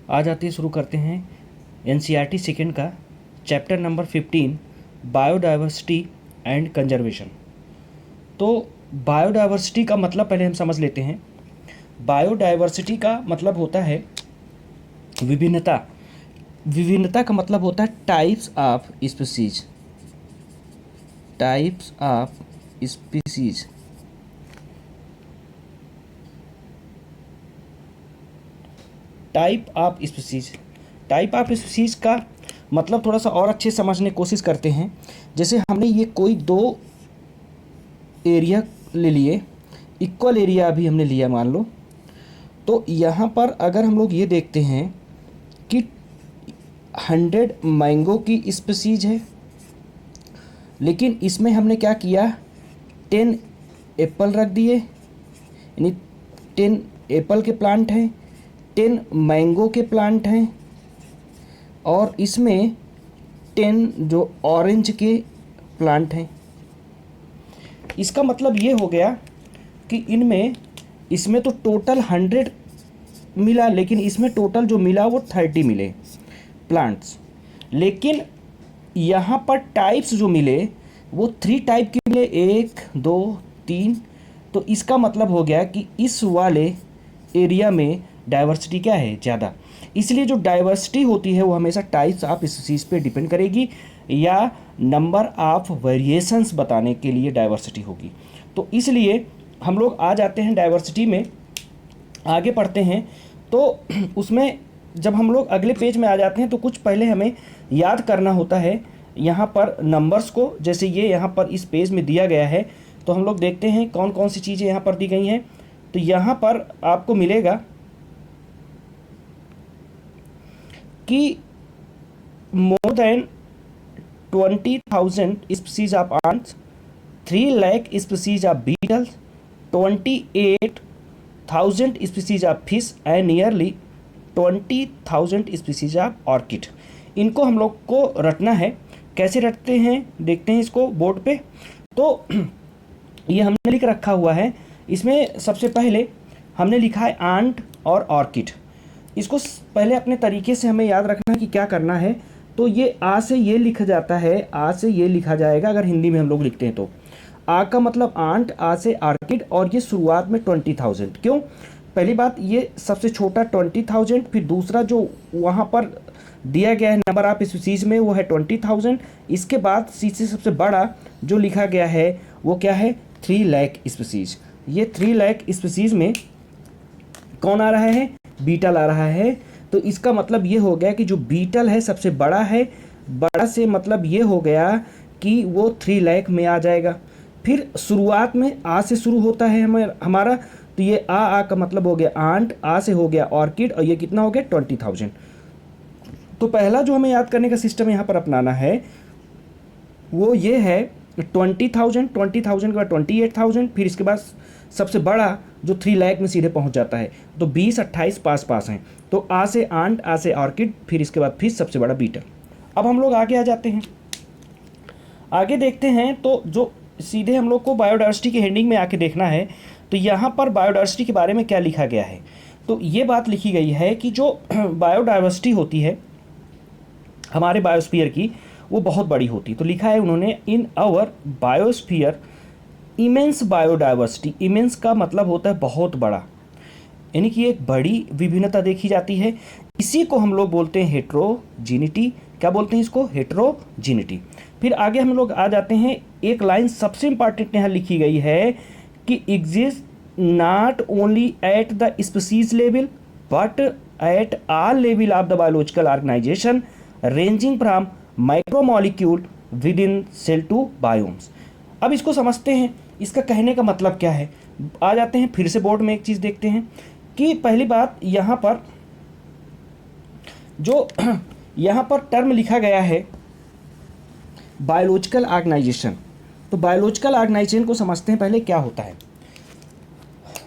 आज आते शुरू करते हैं एनसीईआरटी सेकेंड का chapter number 15 biodiversity and conservation. तो बायोडाइवर्सिटी का मतलब पहले हम समझ लेते हैं। बायोडाइवर्सिटी का मतलब होता है विभिन्नता। विभिन्नता का मतलब होता है types of species. Types of species. Type of species. Type of species का मतलब थोड़ा सा और अच्छे समझने की कोशिश करते हैं। जैसे हमने ये कोई दो एरिया ले लिए, इक्वल एरिया अभी हमने लिया मान लो, तो यहाँ पर अगर हम लोग ये देखते हैं कि 100 मैंगो की स्पीसीज है, लेकिन इसमें हमने क्या किया, 10 एप्पल रख दिए, यानी 10 एप्पल के प्लांट हैं, 10 मैंगो के प्लांट हैं, और इसमें 10 जो ऑरेंज के प्लांट हैं। इसका मतलब ये हो गया कि इसमें तो टोटल 100 मिला, लेकिन इसमें टोटल जो मिला वो 30 मिले प्लांट्स। लेकिन यहाँ पर टाइप्स जो मिले वो 3 टाइप के मिले, 1 2 3। तो इसका मतलब हो गया कि इस वाले एरिया में डाइवर्सिटी क्या है, ज़्यादा। इसलिए जो डाइवर्सिटी होती है वो हमेशा टाइप्स ऑफ स्पीसीज पे डिपेंड करेगी, या नंबर ऑफ वेरिएशंस बताने के लिए डाइवर्सिटी होगी। तो इसलिए हम लोग आ जाते हैं डाइवर्सिटी में, आगे पढ़ते हैं। तो उसमें जब हम लोग अगले पेज में आ जाते हैं तो कुछ पहले हमें याद करना होता है यहाँ पर नंबर्स को। जैसे ये यहाँ पर इस पेज में दिया गया है, तो हम लोग देखते हैं कौन कौन सी चीज़ें यहाँ पर दी गई हैं। तो यहाँ पर आपको मिलेगा कि more than 20,000 species of ants, 3 lakh species of beetles, 28,000 species of fish and nearly 20,000 species of orchid. इनको हम लोग को रटना है। कैसे रटते हैं देखते हैं इसको बोर्ड पे। तो ये हमने लिख रखा हुआ है। इसमें सबसे पहले हमने लिखा है आंट और ऑर्किड। इसको पहले अपने तरीके से हमें याद रखना है कि क्या करना है। तो ये आ से ये लिखा जाता है, आ से ये लिखा जाएगा अगर हिंदी में हम लोग लिखते हैं तो। आ का मतलब आंट, आ से ऑर्किड, और ये शुरुआत में 20,000। क्यों? पहली बात, ये सबसे छोटा 20,000, फिर दूसरा जो वहाँ पर दिया गया है नंबर ऑफ स्पीसीज में वो है 20,000। इसके बाद सी से सबसे बड़ा जो लिखा गया है वो क्या है, 3 लाख स्पीसीज। ये 3 लाख स्पीसीज में कौन आ रहा है, बीटल आ रहा है। तो इसका मतलब ये हो गया कि जो बीटल है सबसे बड़ा है। बड़ा से मतलब ये हो गया कि वो 3 लाख में आ जाएगा। फिर शुरुआत में आ से शुरू होता है हमारा, तो ये आ का मतलब हो गया आंट, आ से हो गया ऑर्किड, और ये कितना हो गया 20,000। तो पहला जो हमें याद करने का सिस्टम यहाँ पर अपनाना है वो ये है 20,000 के बाद 28,000, फिर इसके बाद सबसे बड़ा जो 3 लाख में सीधे पहुँच जाता है। तो 20 28 पास हैं। तो आ से आंट, आ से ऑर्किड, फिर इसके बाद फिर सबसे बड़ा बीटल। अब हम लोग आगे आ जाते हैं, आगे देखते हैं। तो जो सीधे हम लोग को बायोडाइवर्सिटी की हेडिंग में आके देखना है, तो यहाँ पर बायोडाइवर्सिटी के बारे में क्या लिखा गया है। तो ये बात लिखी गई है कि जो बायोडाइवर्सिटी होती है हमारे बायोस्फीयर की, वो बहुत बड़ी होती है। तो लिखा है उन्होंने, in our biosphere immense biodiversity. Immense का मतलब होता है बहुत बड़ा, यानी कि एक बड़ी विभिन्नता देखी जाती है। इसी को हम लोग बोलते हैं हेट्रोजीनिटी। क्या बोलते हैं इसको, हेट्रोजीनिटी। फिर आगे हम लोग आ जाते हैं, एक लाइन सबसे इंपॉर्टेंट यहाँ लिखी गई है कि exist not only at the species level but at all level of the biological organisation ranging from micromolecule within cell to biomes. अब इसको समझते हैं, इसका कहने का मतलब क्या है। आ जाते हैं फिर से बोर्ड में, एक चीज़ देखते हैं कि पहली बात यहाँ पर जो यहाँ पर टर्म लिखा गया है बायोलॉजिकल ऑर्गेनाइजेशन। तो बायोलॉजिकल ऑर्गेनाइजेशन को समझते हैं पहले क्या होता है।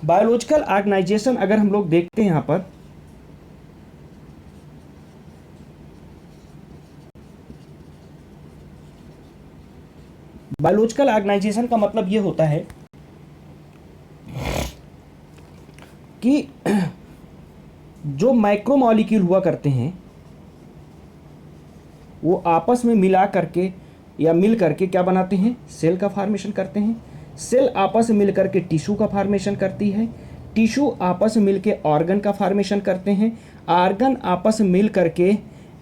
बायोलॉजिकल ऑर्गेनाइजेशन अगर हम लोग देखते हैं यहाँ पर, बायोलॉजिकल ऑर्गेनाइजेशन का मतलब ये होता है कि जो माइक्रोमॉलिक्यूल हुआ करते हैं वो आपस में मिला करके या मिल करके क्या बनाते हैं, सेल का फॉर्मेशन करते हैं। सेल आपस में मिल करके टिश्यू का फॉर्मेशन करती है। टिश्यू आपस में मिल के ऑर्गन का फॉर्मेशन करते हैं। ऑर्गन आपस में मिल करके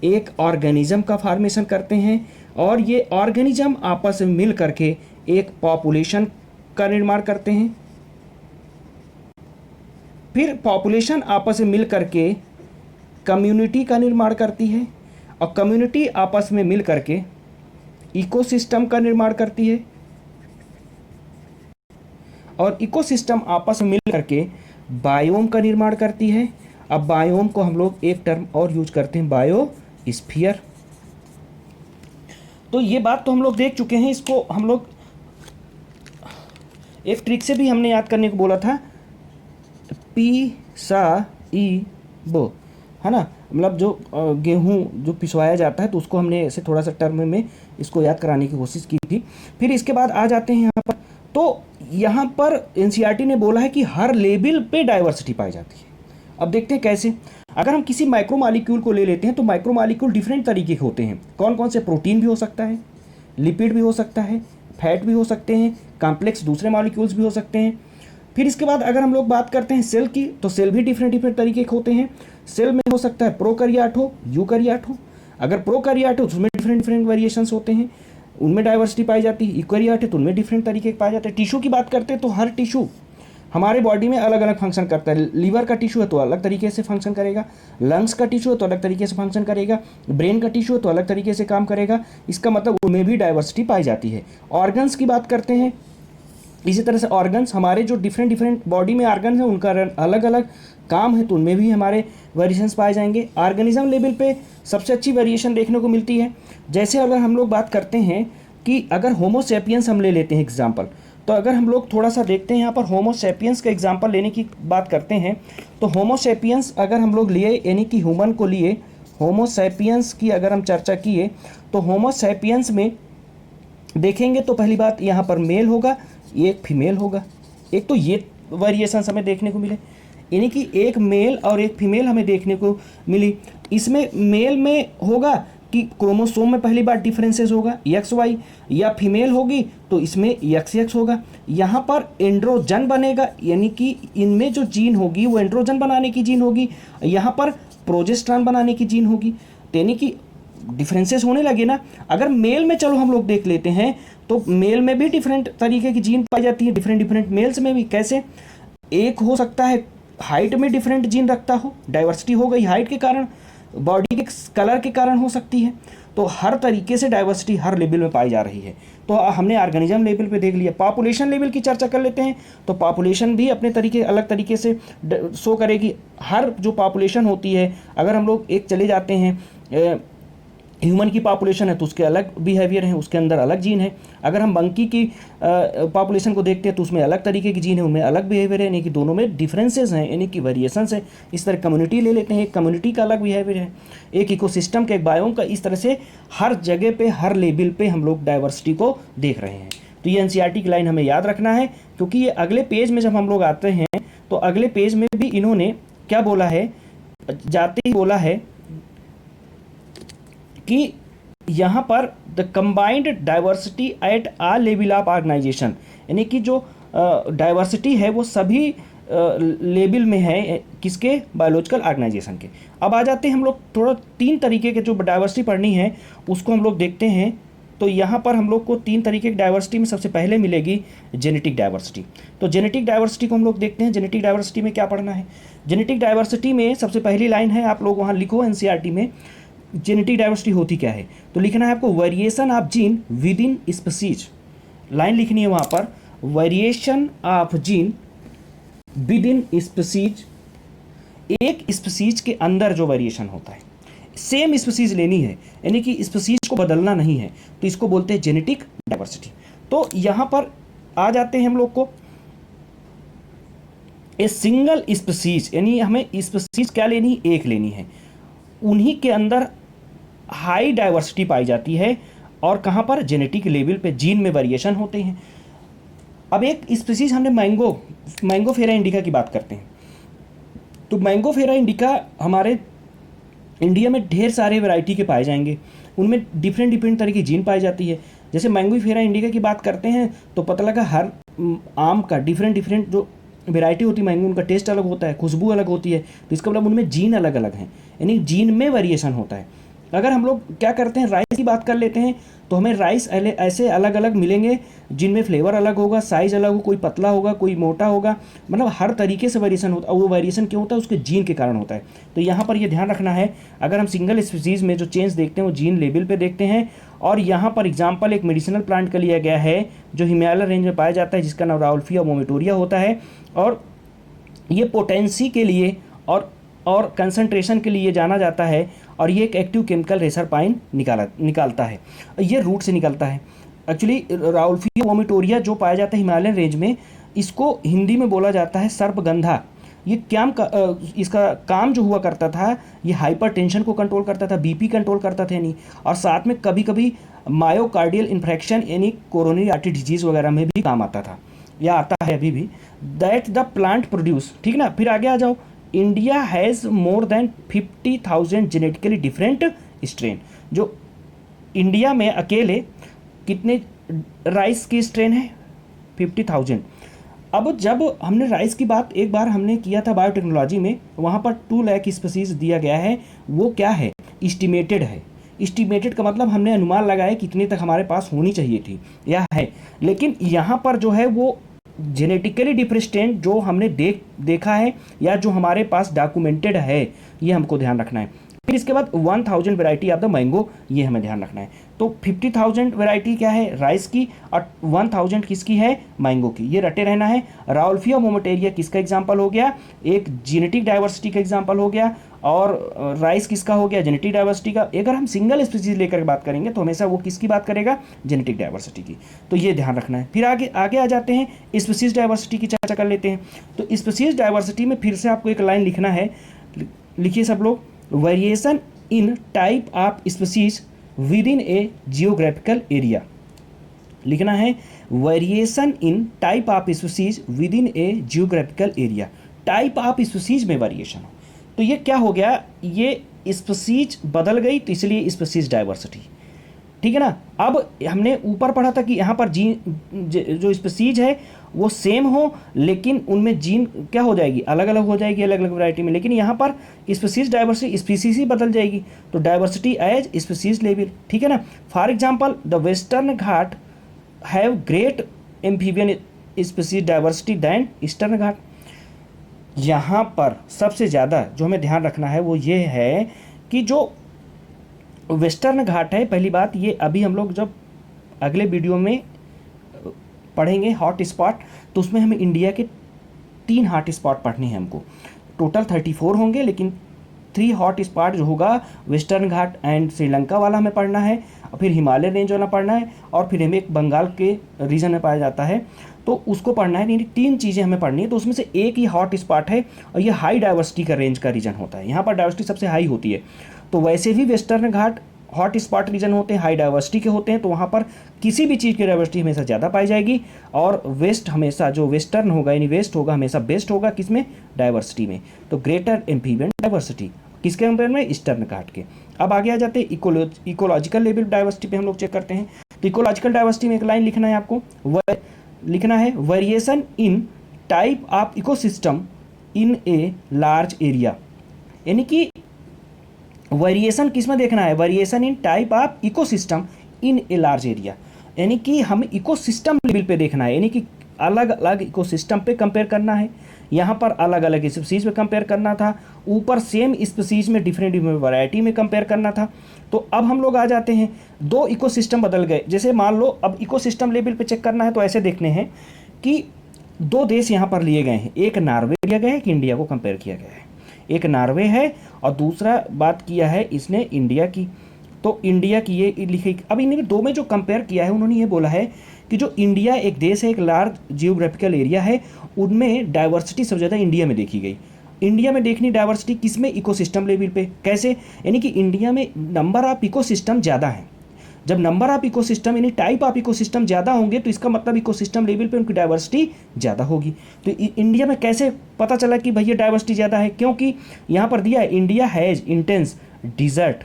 एक ऑर्गेनिज्म का फॉर्मेशन करते हैं। और ये ऑर्गेनिज्म आपस में मिल करके एक पॉपुलेशन का निर्माण करते हैं। फिर पॉपुलेशन आपस में मिल करके कम्युनिटी का निर्माण करती है। और कम्युनिटी आपस में मिल करके इकोसिस्टम का निर्माण करती है। और इकोसिस्टम आपस में मिल करके बायोम का निर्माण करती है। अब बायोम को हम लोग एक टर्म और यूज करते हैं, बायोस्फीयर। तो ये बात तो हम लोग देख चुके हैं। इसको हम लोग एक ट्रिक से भी हमने याद करने को बोला था, पी सा ई बो, है ना, मतलब जो गेहूँ जो पिसवाया जाता है तो उसको हमने ऐसे थोड़ा सा टर्म में इसको याद कराने की कोशिश की थी। फिर इसके बाद आ जाते हैं यहाँ पर, तो यहाँ पर एनसीईआरटी ने बोला है कि हर लेवल पे डाइवर्सिटी पाई जाती है। अब देखते हैं कैसे। अगर हम किसी माइक्रोमॉलिक्यूल को ले लेते हैं तो माइक्रोमॉलिक्यूल डिफरेंट तरीके के होते हैं। कौन कौन से, प्रोटीन भी हो सकता है, लिपिड भी हो सकता है, फैट भी हो सकते हैं, कॉम्प्लेक्स दूसरे मॉलिक्यूल्स भी हो सकते हैं। फिर इसके बाद अगर हम लोग बात करते हैं सेल की, तो सेल भी डिफरेंट डिफरेंट तरीके के होते हैं। सेल में हो सकता है प्रोकैरियोट हो, यूकैरियोट हो। अगर प्रोकैरियोट हो तो उसमें डिफरेंट डिफरेंट वेरिएशंस होते हैं, उनमें डाइवर्सिटी पाई जाती है। यूकैरियोट है तो उनमें डिफरेंट तरीके के पाए जाते हैं। टिश्यू की बात करते हैं तो हर टिश्यू हमारे बॉडी में अलग अलग फंक्शन करता है। लीवर का टिश्यू है तो अलग तरीके से फंक्शन करेगा, लंग्स का टिश्यू है तो अलग तरीके से फंक्शन करेगा, ब्रेन का टिश्यू है तो अलग तरीके से काम करेगा। इसका मतलब उनमें भी डाइवर्सिटी पाई जाती है। ऑर्गन्स की बात करते हैं, इसी तरह से ऑर्गन्स, हमारे जो डिफरेंट डिफरेंट बॉडी में ऑर्गन्स हैं उनका अलग अलग काम है तो उनमें भी हमारे वेरिएशंस पाए जाएंगे। ऑर्गेनिज्म लेवल पे सबसे अच्छी वेरिएशन देखने को मिलती है। जैसे अगर हम लोग बात करते हैं कि अगर होमो सेपियंस हम ले लेते हैं एग्जाम्पल, तो अगर हम लोग थोड़ा सा देखते हैं यहाँ पर होमो सेपियंस का एग्जाम्पल लेने की बात करते हैं, तो होमो सेपियंस अगर हम लोग लिए यानी कि ह्यूमन को लिए, होमो सेपियंस की अगर हम चर्चा किए तो होमो सेपियंस में देखेंगे तो पहली बात यहाँ पर मेल होगा, एक फीमेल होगा। एक तो ये वेरिएशंस हमें देखने को मिले, यानी कि एक मेल और एक फीमेल हमें देखने को मिली। इसमें मेल में होगा कि क्रोमोसोम में पहली बार डिफरेंसेस होगा एक्स वाई, या फीमेल होगी तो इसमें एक्स एक्स होगा। यहाँ पर एंड्रोजन बनेगा, यानी कि इनमें जो जीन होगी वो एंड्रोजन बनाने की जीन होगी, यहाँ पर प्रोजेस्टेरॉन बनाने की जीन होगी। यानी कि डिफरेंसेस होने लगे ना। अगर मेल में चलो हम लोग देख लेते हैं तो मेल में भी डिफरेंट तरीके की जीन पाई जाती है, डिफरेंट डिफरेंट मेल्स में भी। कैसे, एक हो सकता है हाइट में डिफरेंट जीन रखता हो, डाइवर्सिटी हो गई हाइट के कारण, बॉडी के कलर के कारण हो सकती है। तो हर तरीके से डाइवर्सिटी हर लेवल में पाई जा रही है। तो हमने ऑर्गेनिज्म लेवल पे देख लिया। पॉपुलेशन लेवल की चर्चा कर लेते हैं, तो पॉपुलेशन भी अपने तरीके अलग तरीके से शो करेगी। हर जो पॉपुलेशन होती है, अगर हम लोग एक चले जाते हैं ह्यूमन की पॉपुलेशन है तो उसके अलग बिहेवियर है, उसके अंदर अलग जीन है। अगर हम मंकी की पॉपुलेशन को देखते हैं तो उसमें अलग तरीके की जीन है, उनमें अलग बिहेवियर है, यानी कि दोनों में डिफरेंसेस हैं, यानी कि वेरिएशंस है। इस तरह कम्युनिटी ले लेते हैं, एक कम्युनिटी का अलग बिहेवियर है, एक इकोसिस्टम का, एक बायोम का। इस तरह से हर जगह पे हर लेवल पे हम लोग डाइवर्सिटी को देख रहे हैं। तो ये एनसीईआरटी की लाइन हमें याद रखना है, क्योंकि ये अगले पेज में जब हम लोग आते हैं तो अगले पेज में भी इन्होंने क्या बोला है, जाते ही बोला है कि यहाँ पर the combined diversity at a level of organization, यानी कि जो डाइवर्सिटी है वो सभी लेवल में है, किसके, बायोलॉजिकल ऑर्गेनाइजेशन के। अब आ जाते हैं हम लोग थोड़ा तीन तरीके के जो डाइवर्सिटी पढ़नी है उसको हम लोग देखते हैं। तो यहाँ पर हम लोग को तीन तरीके की डाइवर्सिटी में सबसे पहले मिलेगी जेनेटिक डाइवर्सिटी। तो जेनेटिक डाइवर्सिटी को हम लोग देखते हैं। जेनेटिक डाइवर्सिटी में क्या पढ़ना है, जेनेटिक डाइवर्सिटी में सबसे पहली लाइन है, आप लोग वहाँ लिखो एनसीईआरटी में जेनेटिक डाइवर्सिटी होती क्या है। तो लिखना है आपको variation of gene with in species, line लिखनी है वहाँ पर, variation of gene with in species, एक स्पीसीज के अंदर जो वेरिएशन होता है, सेम स्पीसीज लेनी है, यानी कि स्पीसीज को बदलना नहीं है, तो इसको बोलते हैं जेनेटिक डाइवर्सिटी। तो यहाँ पर आ जाते हैं हम लोग को ए सिंगल स्पीसीज, यानी हमें स्पीसीज क्या लेनी, एक लेनी है, उन्हीं के अंदर हाई डाइवर्सिटी पाई जाती है। और कहाँ पर, जेनेटिक लेवल पे जीन में वेरिएशन होते हैं। अब एक स्पीसीज हमने मैंगो फेरा इंडिका की बात करते हैं। तो मैंगोफेरा इंडिका हमारे इंडिया में ढेर सारे वैरायटी के पाए जाएंगे, उनमें डिफरेंट डिफरेंट तरह की जीन पाई जाती है। जैसे मैंगोफेरा इंडिका की बात करते हैं तो पता लगा हर आम का डिफरेंट डिफरेंट जो वैरायटी होती है मैंगो, उनका टेस्ट अलग होता है, खुशबू अलग होती है, तो इसका मतलब उनमें जीन अलग अलग हैं, यानी जीन में वेरिएशन होता है। अगर हम लोग क्या करते हैं राइस की बात कर लेते हैं तो हमें राइस ऐसे अलग अलग मिलेंगे जिनमें फ्लेवर अलग होगा, साइज़ अलग होगा, कोई पतला होगा, कोई मोटा होगा, मतलब हर तरीके से वेरिएशन होता है। वो वेरिएशन क्यों होता है? उसके जीन के कारण होता है। तो यहाँ पर ये ध्यान रखना है, अगर हम सिंगल स्पीसीज़ में जो चेंज देखते हैं वो जीन लेवल पे देखते हैं। और यहाँ पर एग्जाम्पल एक मेडिसिनल प्लांट का लिया गया है जो हिमालय रेंज में पाया जाता है, जिसका नाम राउल्फिया मोमेटोरिया होता है, और ये पोटेंसी के लिए और कंसंट्रेशन के लिए जाना जाता है, और ये एक एक्टिव केमिकल रेसरपाइन निकालता है, ये रूट से निकलता है। एक्चुअली राउल्फिया वोमिटोरिया जो पाया जाता है हिमालयन रेंज में, इसको हिंदी में बोला जाता है सर्पगंधा। ये इसका काम जो हुआ करता था, ये हाइपरटेंशन को कंट्रोल करता था, बीपी कंट्रोल करता था यानी, और साथ में कभी कभी मायोकार्डियल इन्फेक्शन यानी कोरोनरी आर्टरी डिजीज़ वगैरह में भी काम आता था, या आता है अभी भी। दैट द प्लांट प्रोड्यूस, ठीक ना। फिर आगे आ जाओ, India has more then 50,000 genetically different strain. जो इंडिया में अकेले कितने राइस की स्ट्रेन है? 50,000। अब जब हमने राइस की बात एक बार हमने किया था बायोटेक्नोलॉजी में, वहाँ पर 2 लाख स्पीसीज दिया गया है। वो क्या है? इस्टीमेटेड है। इस्टीमेटेड का मतलब हमने अनुमान लगाया कितने तक हमारे पास होनी चाहिए थी या है, लेकिन यहाँ पर जो है वो जेनेटिकली डिफरेंट जो हमने देखा है या जो हमारे पास डॉक्यूमेंटेड है, ये हमको ध्यान रखना है। फिर इसके बाद 1000 वैरायटी ऑफ द मैंगो, ये हमें ध्यान रखना है। तो 50,000 वैरायटी क्या है? राइस की, और 1000 किसकी है? मैंगो की। ये रटे रहना है। राउल्फिया मोमेटोरिया किसका एग्जाम्पल हो गया? एक जेनेटिक डाइवर्सिटी का एग्जाम्पल हो गया, और राइस किसका हो गया? जेनेटिक डाइवर्सिटी का। अगर हम सिंगल स्पीसीज लेकर बात करेंगे तो हमेशा वो किसकी बात करेगा? जेनेटिक डाइवर्सिटी की। तो ये ध्यान रखना है। फिर आगे आ जाते हैं, स्पीसीज डाइवर्सिटी की चर्चा कर लेते हैं। तो स्पीसीज डाइवर्सिटी में फिर से आपको एक लाइन लिखना है, लिखिए सब लोग, variation in type of species with in A geographical area. लिखना है variation in type of species with in A geographical area. Type of species में वेरिएशन हो तो ये क्या हो गया? ये स्पीसीज बदल गई, तो इसलिए स्पीसीज डाइवर्सिटी, ठीक है ना। अब हमने ऊपर पढ़ा था कि यहाँ पर जीन जो स्पीसीज है वो सेम हो, लेकिन उनमें जीन क्या हो जाएगी? अलग अलग हो जाएगी, अलग अलग वैरायटी में। लेकिन यहाँ पर स्पीसीज डाइवर्सिटी, स्पीसीज ही बदल जाएगी, तो डाइवर्सिटी एज स्पीसीज लेवल, ठीक है ना। For example the Western Ghat have great amphibian species diversity than Eastern Ghat. यहाँ पर सबसे ज़्यादा जो हमें ध्यान रखना है वो ये है कि जो वेस्टर्न घाट है, पहली बात ये अभी हम लोग जब अगले वीडियो में पढ़ेंगे हॉट स्पॉट, तो उसमें हमें इंडिया के 3 हॉट स्पॉट पढ़ने हैं हमको। टोटल 34 होंगे, लेकिन 3 हॉट स्पॉट जो होगा वेस्टर्न घाट एंड श्रीलंका वाला हमें पढ़ना है, और फिर हिमालय रेंज वाला पढ़ना है, और फिर हमें एक बंगाल के रीजन में पाया जाता है तो उसको पढ़ना है। यानी 3 चीज़ें हमें पढ़नी है। तो उसमें से एक ही हॉट स्पॉट है, और ये हाई डाइवर्सिटी का रेंज का रीजन होता है। यहाँ पर डाइवर्सिटी सबसे हाई होती है। तो वैसे भी वेस्टर्न घाट हॉट स्पॉट रीजन होते हैं, हाई डाइवर्सिटी के होते हैं, तो वहाँ पर किसी भी चीज़ की डाइवर्सिटी हमेशा ज़्यादा पाई जाएगी। और वेस्ट हमेशा जो वेस्टर्न होगा यानी वेस्ट होगा हमेशा बेस्ट होगा किसमें? डाइवर्सिटी में। तो ग्रेटर एम्फीबियन डाइवर्सिटी किसके कंपेयर में? ईस्टर्न घाट के। अब आगे आ जाते हैं इकोलॉजिकल लेवल डाइवर्सिटी पे हम लोग चेक करते हैं। तो इकोलॉजिकल डाइवर्सिटी में एक लाइन लिखना है आपको, लिखना है variation in type of ecosystem in a large area. यानी कि वेरिएशन किस में देखना है? Variation in type of ecosystem in a large area, यानी कि हमें इकोसिस्टम लेवल पे देखना है, यानी कि अलग अलग इकोसिस्टम पे कंपेयर करना है। यहाँ पर अलग अलग स्पीसीज में कंपेयर करना था, ऊपर सेम स्पीसीज में डिफरेंट वैरायटी में कंपेयर करना था। तो अब हम लोग आ जाते हैं, 2 इकोसिस्टम बदल गए। जैसे मान लो अब इकोसिस्टम लेवल पे चेक करना है, तो ऐसे देखने हैं कि 2 देश यहाँ पर लिए गए हैं, एक नॉर्वे लिया गया है, कि इंडिया को कंपेयर किया गया है। एक नॉर्वे है और दूसरा बात किया है इसने इंडिया की। तो इंडिया की ये लिखी। अब इन्हें 2 में जो कंपेयर किया है उन्होंने ये बोला है कि जो इंडिया एक देश है, एक लार्ज जियोग्राफिकल एरिया है, उनमें डाइवर्सिटी सबसे ज़्यादा इंडिया में देखी गई। इंडिया में देखनी डाइवर्सिटी किस में? इकोसिस्टम लेवल पे। कैसे? यानी कि इंडिया में नंबर ऑफ इकोसिस्टम ज़्यादा है, जब नंबर ऑफ इकोसिस्टम यानी टाइप ऑफ इकोसिस्टम ज़्यादा होंगे तो इसका मतलब इकोसिस्टम लेवल पे उनकी डाइवर्सिटी ज़्यादा होगी। तो इंडिया में कैसे पता चला कि भैया डाइवर्सिटी ज़्यादा है? क्योंकि यहाँ पर दिया है India has intense desert,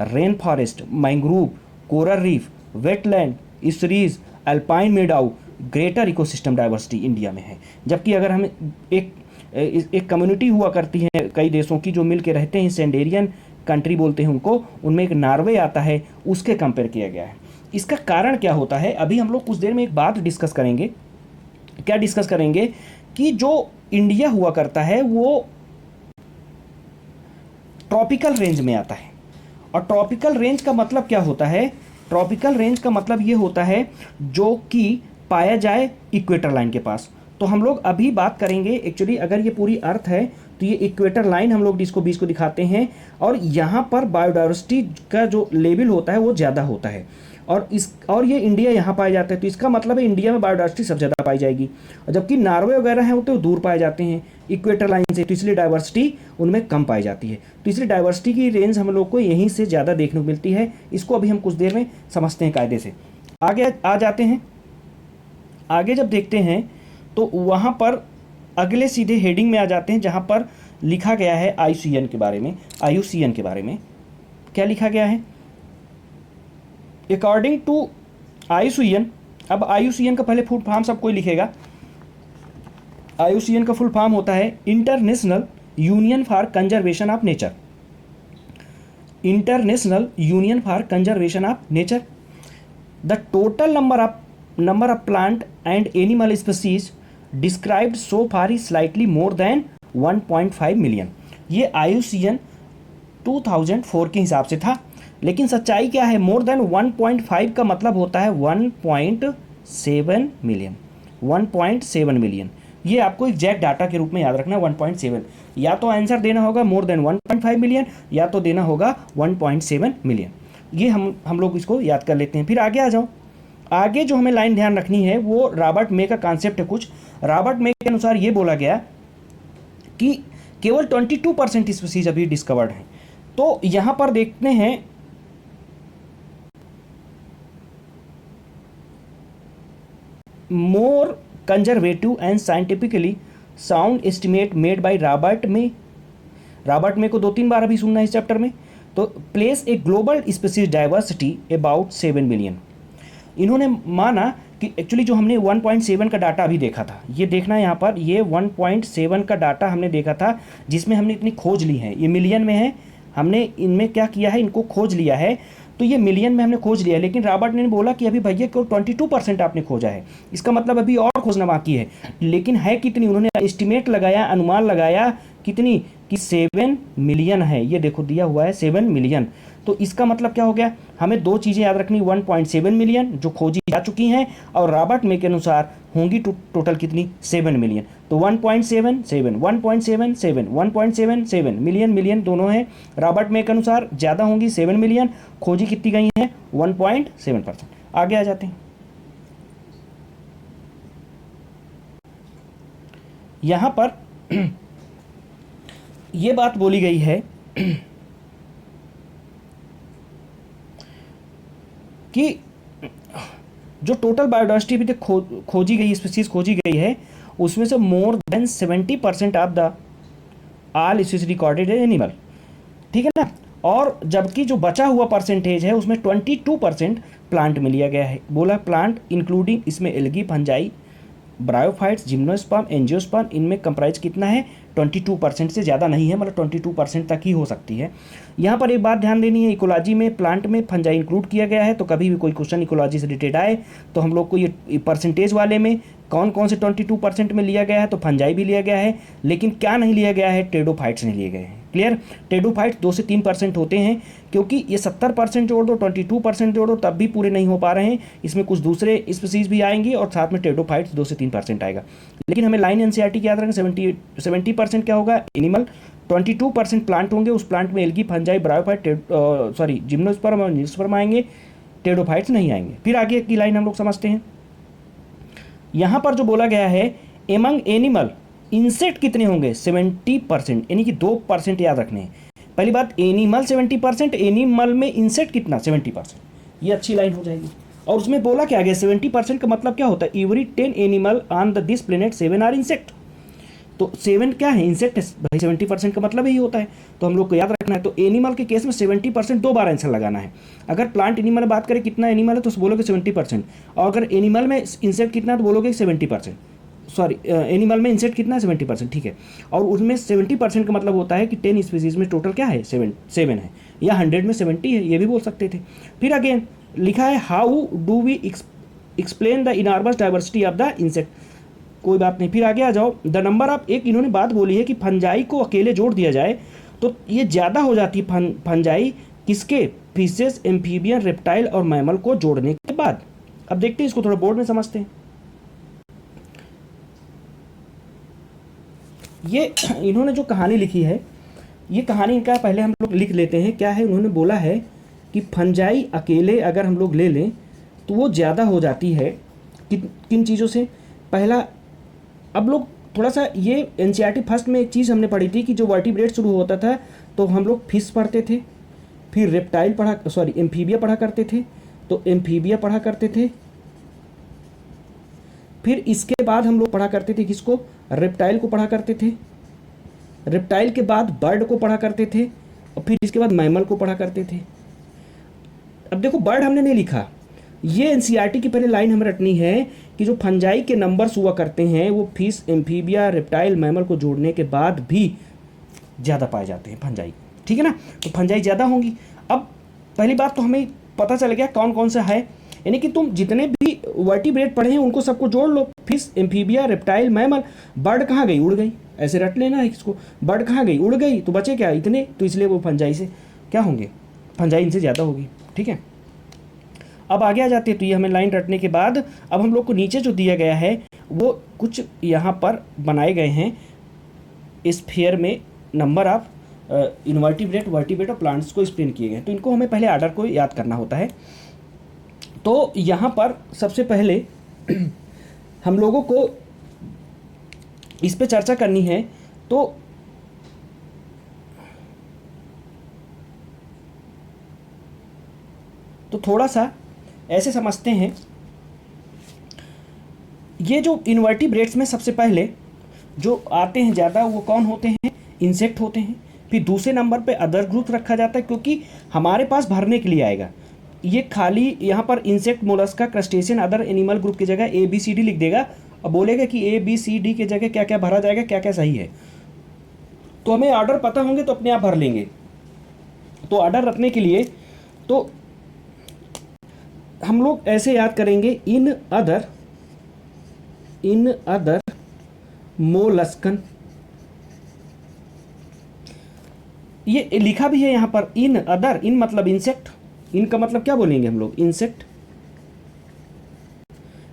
rain forest, mangrove, coral reef, wetland, estuaries, alpine meadow, greater ecosystem diversity India में है। जबकि अगर हम एक कम्युनिटी हुआ करती है कई देशों की जो मिल के रहते हैं, सेंडेरियन कंट्री बोलते हैं उनको, उनमें एक नॉर्वे आता है, उसके कंपेयर किया गया है। इसका कारण क्या होता है अभी हम लोग कुछ देर में एक बात डिस्कस करेंगे। क्या डिस्कस करेंगे कि जो इंडिया हुआ करता है वो ट्रॉपिकल रेंज में आता है। और ट्रॉपिकल रेंज का मतलब क्या होता है? ट्रॉपिकल रेंज का मतलब ये होता है जो कि पाया जाए इक्वेटर लाइन के पास। तो हम लोग अभी बात करेंगे, एक्चुअली अगर ये पूरी अर्थ है तो ये इक्वेटर लाइन हम लोग इसको 20 को दिखाते हैं, और यहाँ पर बायोडाइवर्सिटी का जो लेवल होता है वो ज़्यादा होता है, और ये इंडिया यहाँ पाए जाते हैं। तो इसका मतलब है इंडिया में बायोडाइवर्सिटी सबसे ज़्यादा पाई जाएगी, और जबकि नॉर्वे वगैरह हैं वो तो दूर पाए जाते हैं इक्वेटर लाइन से, तो इसलिए डाइवर्सिटी उनमें कम पाई जाती है। तो इसलिए डाइवर्सिटी की रेंज हम लोग को यहीं से ज़्यादा देखने को मिलती है। इसको अभी हम कुछ देर में समझते हैं कायदे से। आगे आ जाते हैं। आगे जब देखते हैं तो वहाँ पर अगले सीधे हेडिंग में आ जाते हैं जहाँ पर लिखा गया है IUCN के बारे में। IUCN के बारे में क्या लिखा गया है? अकॉर्डिंग टू IUCN, अब IUCN का पहले फुल फॉर्म सब कोई लिखेगा। IUCN का फुल फॉर्म होता है international union for conservation of nature. International union for conservation of nature. The total number of plant and animal species described so far is slightly more than 1.5 million. ये IUCN 2004 के हिसाब से था, लेकिन सच्चाई क्या है? मोर देन 1.5 का मतलब होता है 1.7 मिलियन। 1.7 मिलियन, ये आपको एग्जैक्ट डाटा के रूप में याद रखना। 1.7, या तो आंसर देना होगा मोर देन 1.5 मिलियन, या तो देना होगा 1.7 मिलियन। ये हम लोग इसको याद कर लेते हैं। फिर आगे आ जाओ। आगे जो हमें लाइन ध्यान रखनी है वो रॉबर्ट मे का कॉन्सेप्ट है। कुछ रॉबर्ट मे के अनुसार ये बोला गया कि केवल 22% स्पीसीज अभी डिस्कवर्ड हैं। तो यहां पर देखते हैं मोर conservative and scientifically sound estimate made by Robert may. Robert मे को 2-3 बार अभी सुनना है इस चैप्टर में। तो place a global species diversity about 7 million. इन्होंने माना कि एक्चुअली जो हमने 1.7 का डाटा अभी देखा था, ये देखना है यहाँ पर, ये 1.7 का डाटा हमने देखा था जिसमें हमने इतनी खोज ली है। ये मिलियन में है, हमने इनमें क्या किया है, इनको खोज लिया है। तो ये मिलियन में हमने खोज लिया, लेकिन रॉबर्ट ने बोला कि अभी भैया को 22% आपने खोजा है, इसका मतलब अभी और खोजना बाकी है। लेकिन है कितनी? उन्होंने एस्टिमेट लगाया, अनुमान लगाया कितनी, कि 7 मिलियन है। ये देखो दिया हुआ है 7 मिलियन। तो इसका मतलब क्या हो गया? हमें दो चीज़ें याद रखनी, 1.7 मिलियन जो खोजी जा चुकी हैं, और रॉबर्ट मे के अनुसार होंगी टोटल कितनी, 7 मिलियन। तो 1.7, 7, 1.7, 7, 1.7, 7 मिलियन दोनों हैं। रॉबर्ट मे के अनुसार ज़्यादा होंगी 7 मिलियन, खोजी कितनी गई हैं 1.7%। आगे आ जाते हैं। यहाँ पर ये बात बोली गई है कि जो टोटल बायोडाइवर्सिटी अभी तक खोजी गई स्पीसीज खोजी गई है, उसमें से more than 70% of the all species recorded animal, ठीक है ना। और जबकि जो बचा हुआ परसेंटेज है उसमें 22% प्लांट में लिया गया है। बोला प्लांट इंक्लूडिंग इसमें algae, fungi, bryophytes, gymnosperm, angiosperm, इनमें कंप्राइज कितना है, 22% से ज़्यादा नहीं है, मतलब 22% तक ही हो सकती है। यहाँ पर एक बात ध्यान देनी है, इकोलॉजी में प्लांट में फंजाई इंक्लूड किया गया है। तो कभी भी कोई क्वेश्चन इकोलॉजी से रिलेटेड आए तो हम लोग को ये परसेंटेज वाले में कौन कौन से 22% में लिया गया है, तो फंजाई भी लिया गया है, लेकिन क्या नहीं लिया गया है, टेडोफाइट्स नहीं लिए गए हैं। क्लियर? टेडोफाइट्स 2 से 3% होते हैं, क्योंकि ये 70% जोड़ दो, 22% जोड़ दो, तब भी पूरे नहीं हो पा रहे हैं। इसमें कुछ दूसरे स्पीसीज भी आएंगी और साथ में टेडोफाइट्स 2 से 3% आएगा। लेकिन हमें लाइन एनसीईआरटी की याद रखें, 70% क्या होगा, एनिमल, 22% प्लांट होंगे। उस प्लांट में एल्गी, फंजाई, ब्रायोफाइट, जिम्नोस्पर्म और एंजियोस्पर्म आएंगे, टेडोफाइट्स नहीं आएंगे। फिर आगे की लाइन हम लोग समझते हैं। यहाँ पर जो बोला गया है, एमंग एनिमल इंसेक्ट कितने होंगे, 70%, यानी कि 2% याद रखने हैं। पहली बात, एनिमल 70%, एनिमल में इंसेक्ट कितना, 70%। ये अच्छी लाइन हो जाएगी। और उसमें बोला क्या गया, 70% का मतलब क्या होता है, every 10 animal on the this planet 7 are insect. तो 7 क्या है, इंसेक्ट है भाई, 70% का मतलब यही होता है, तो हम लोग को याद रखना है। तो एनिमल के केस में 70% 2 बार आंसर लगाना है। अगर प्लांट एनिमल में बात करें कितना एनिमल है तो बोलोगे 70%, और अगर एनिमल में इंसेक्ट कितना है तो बोलोगे 70%। सॉरी, एनिमल में इंसेक्ट कितना है 70%, ठीक है। और उसमें 70% का मतलब होता है कि 10 स्पीसीज में टोटल क्या है, 7 है, या 100 में 70 है, ये भी बोल सकते थे। फिर अगेन लिखा है how do we explain the enormous diversity of the insect. कोई बात नहीं, फिर आगे आ जाओ। द नंबर ऑफ, एक इन्होंने बात बोली है कि फंजाई को अकेले जोड़ दिया जाए तो ये ज़्यादा हो जाती है फंजाई किसके, फिशेस, एम्फीबियन, रेप्टाइल और मैमल को जोड़ने के बाद। अब देखते हैं इसको थोड़ा बोर्ड में समझते हैं। ये इन्होंने जो कहानी लिखी है, ये कहानी का पहले हम लोग लिख लेते हैं। क्या है, उन्होंने बोला है कि फंजाई अकेले अगर हम लोग ले लें तो वो ज़्यादा हो जाती है किन चीज़ों से। पहला, अब लोग थोड़ा सा ये एनसीईआरटी फर्स्ट में एक चीज़ हमने पढ़ी थी कि जो वर्टिब्रेट शुरू होता था तो हम लोग फिश पढ़ते थे, फिर रेप्टाइल एम्फीबिया पढ़ा करते थे, तो एम्फीबिया पढ़ा करते थे, फिर इसके बाद हम लोग पढ़ा करते थे किसको, रेप्टाइल को पढ़ा करते थे, रेप्टाइल के बाद बर्ड को पढ़ा करते थे, और फिर इसके बाद मैमल को पढ़ा करते थे। अब देखो बर्ड हमने नहीं लिखा, ये एनसीईआरटी की पहले लाइन हमें रटनी है कि जो फंजाई के नंबर्स हुआ करते हैं वो फिश, एम्फीबिया, रेप्टाइल, मैमल को जोड़ने के बाद भी ज़्यादा पाए जाते हैं फंजाई, ठीक है ना। तो फंजाई ज़्यादा होंगी। अब पहली बात तो हमें पता चल गया कौन कौन सा है, यानी कि तुम जितने भी वर्टिब्रेट पढ़े हैं उनको सबको जोड़ लो, fish, amphibia, reptile, mammal. Bird कहाँ गई, उड़ गई, ऐसे रट लेना है इसको, बर्ड कहाँ गई, उड़ गई, तो बचे क्या, इतने, तो इसलिए वो फंजाई से क्या होंगे, फंजाई इनसे ज़्यादा होगी, ठीक है। अब आगे आ जाते हैं, तो ये हमें लाइन रटने के बाद अब हम लोग को नीचे जो दिया गया है वो कुछ यहाँ पर बनाए गए हैं स्फीयर में नंबर ऑफ इनवर्टिब्रेट, वर्टिब्रेट और प्लांट्स को एक्सप्लेन किए गए। तो इनको हमें पहले आर्डर को याद करना होता है। तो यहाँ पर सबसे पहले हम लोगों को इस पे चर्चा करनी है। तो थोड़ा सा ऐसे समझते हैं, ये जो इनवर्टिब्रेट्स में सबसे पहले जो आते हैं ज़्यादा वो कौन होते हैं, इंसेक्ट होते हैं। फिर दूसरे नंबर पे अदर ग्रुप रखा जाता है क्योंकि हमारे पास भरने के लिए आएगा। ये खाली यहाँ पर insect, Mollusca, crustacean, other animal group की जगह ABCD लिख देगा और बोलेगा कि ABCD की जगह क्या क्या भरा जाएगा, क्या क्या सही है। तो हमें ऑर्डर पता होंगे तो अपने आप भर लेंगे। तो ऑर्डर रखने के लिए तो हम लोग ऐसे याद करेंगे, इन अदर मोलस्कन, ये लिखा भी है यहाँ पर इन अदर, इन मतलब इंसेक्ट, इन का मतलब क्या बोलेंगे हम लोग, इंसेक्ट,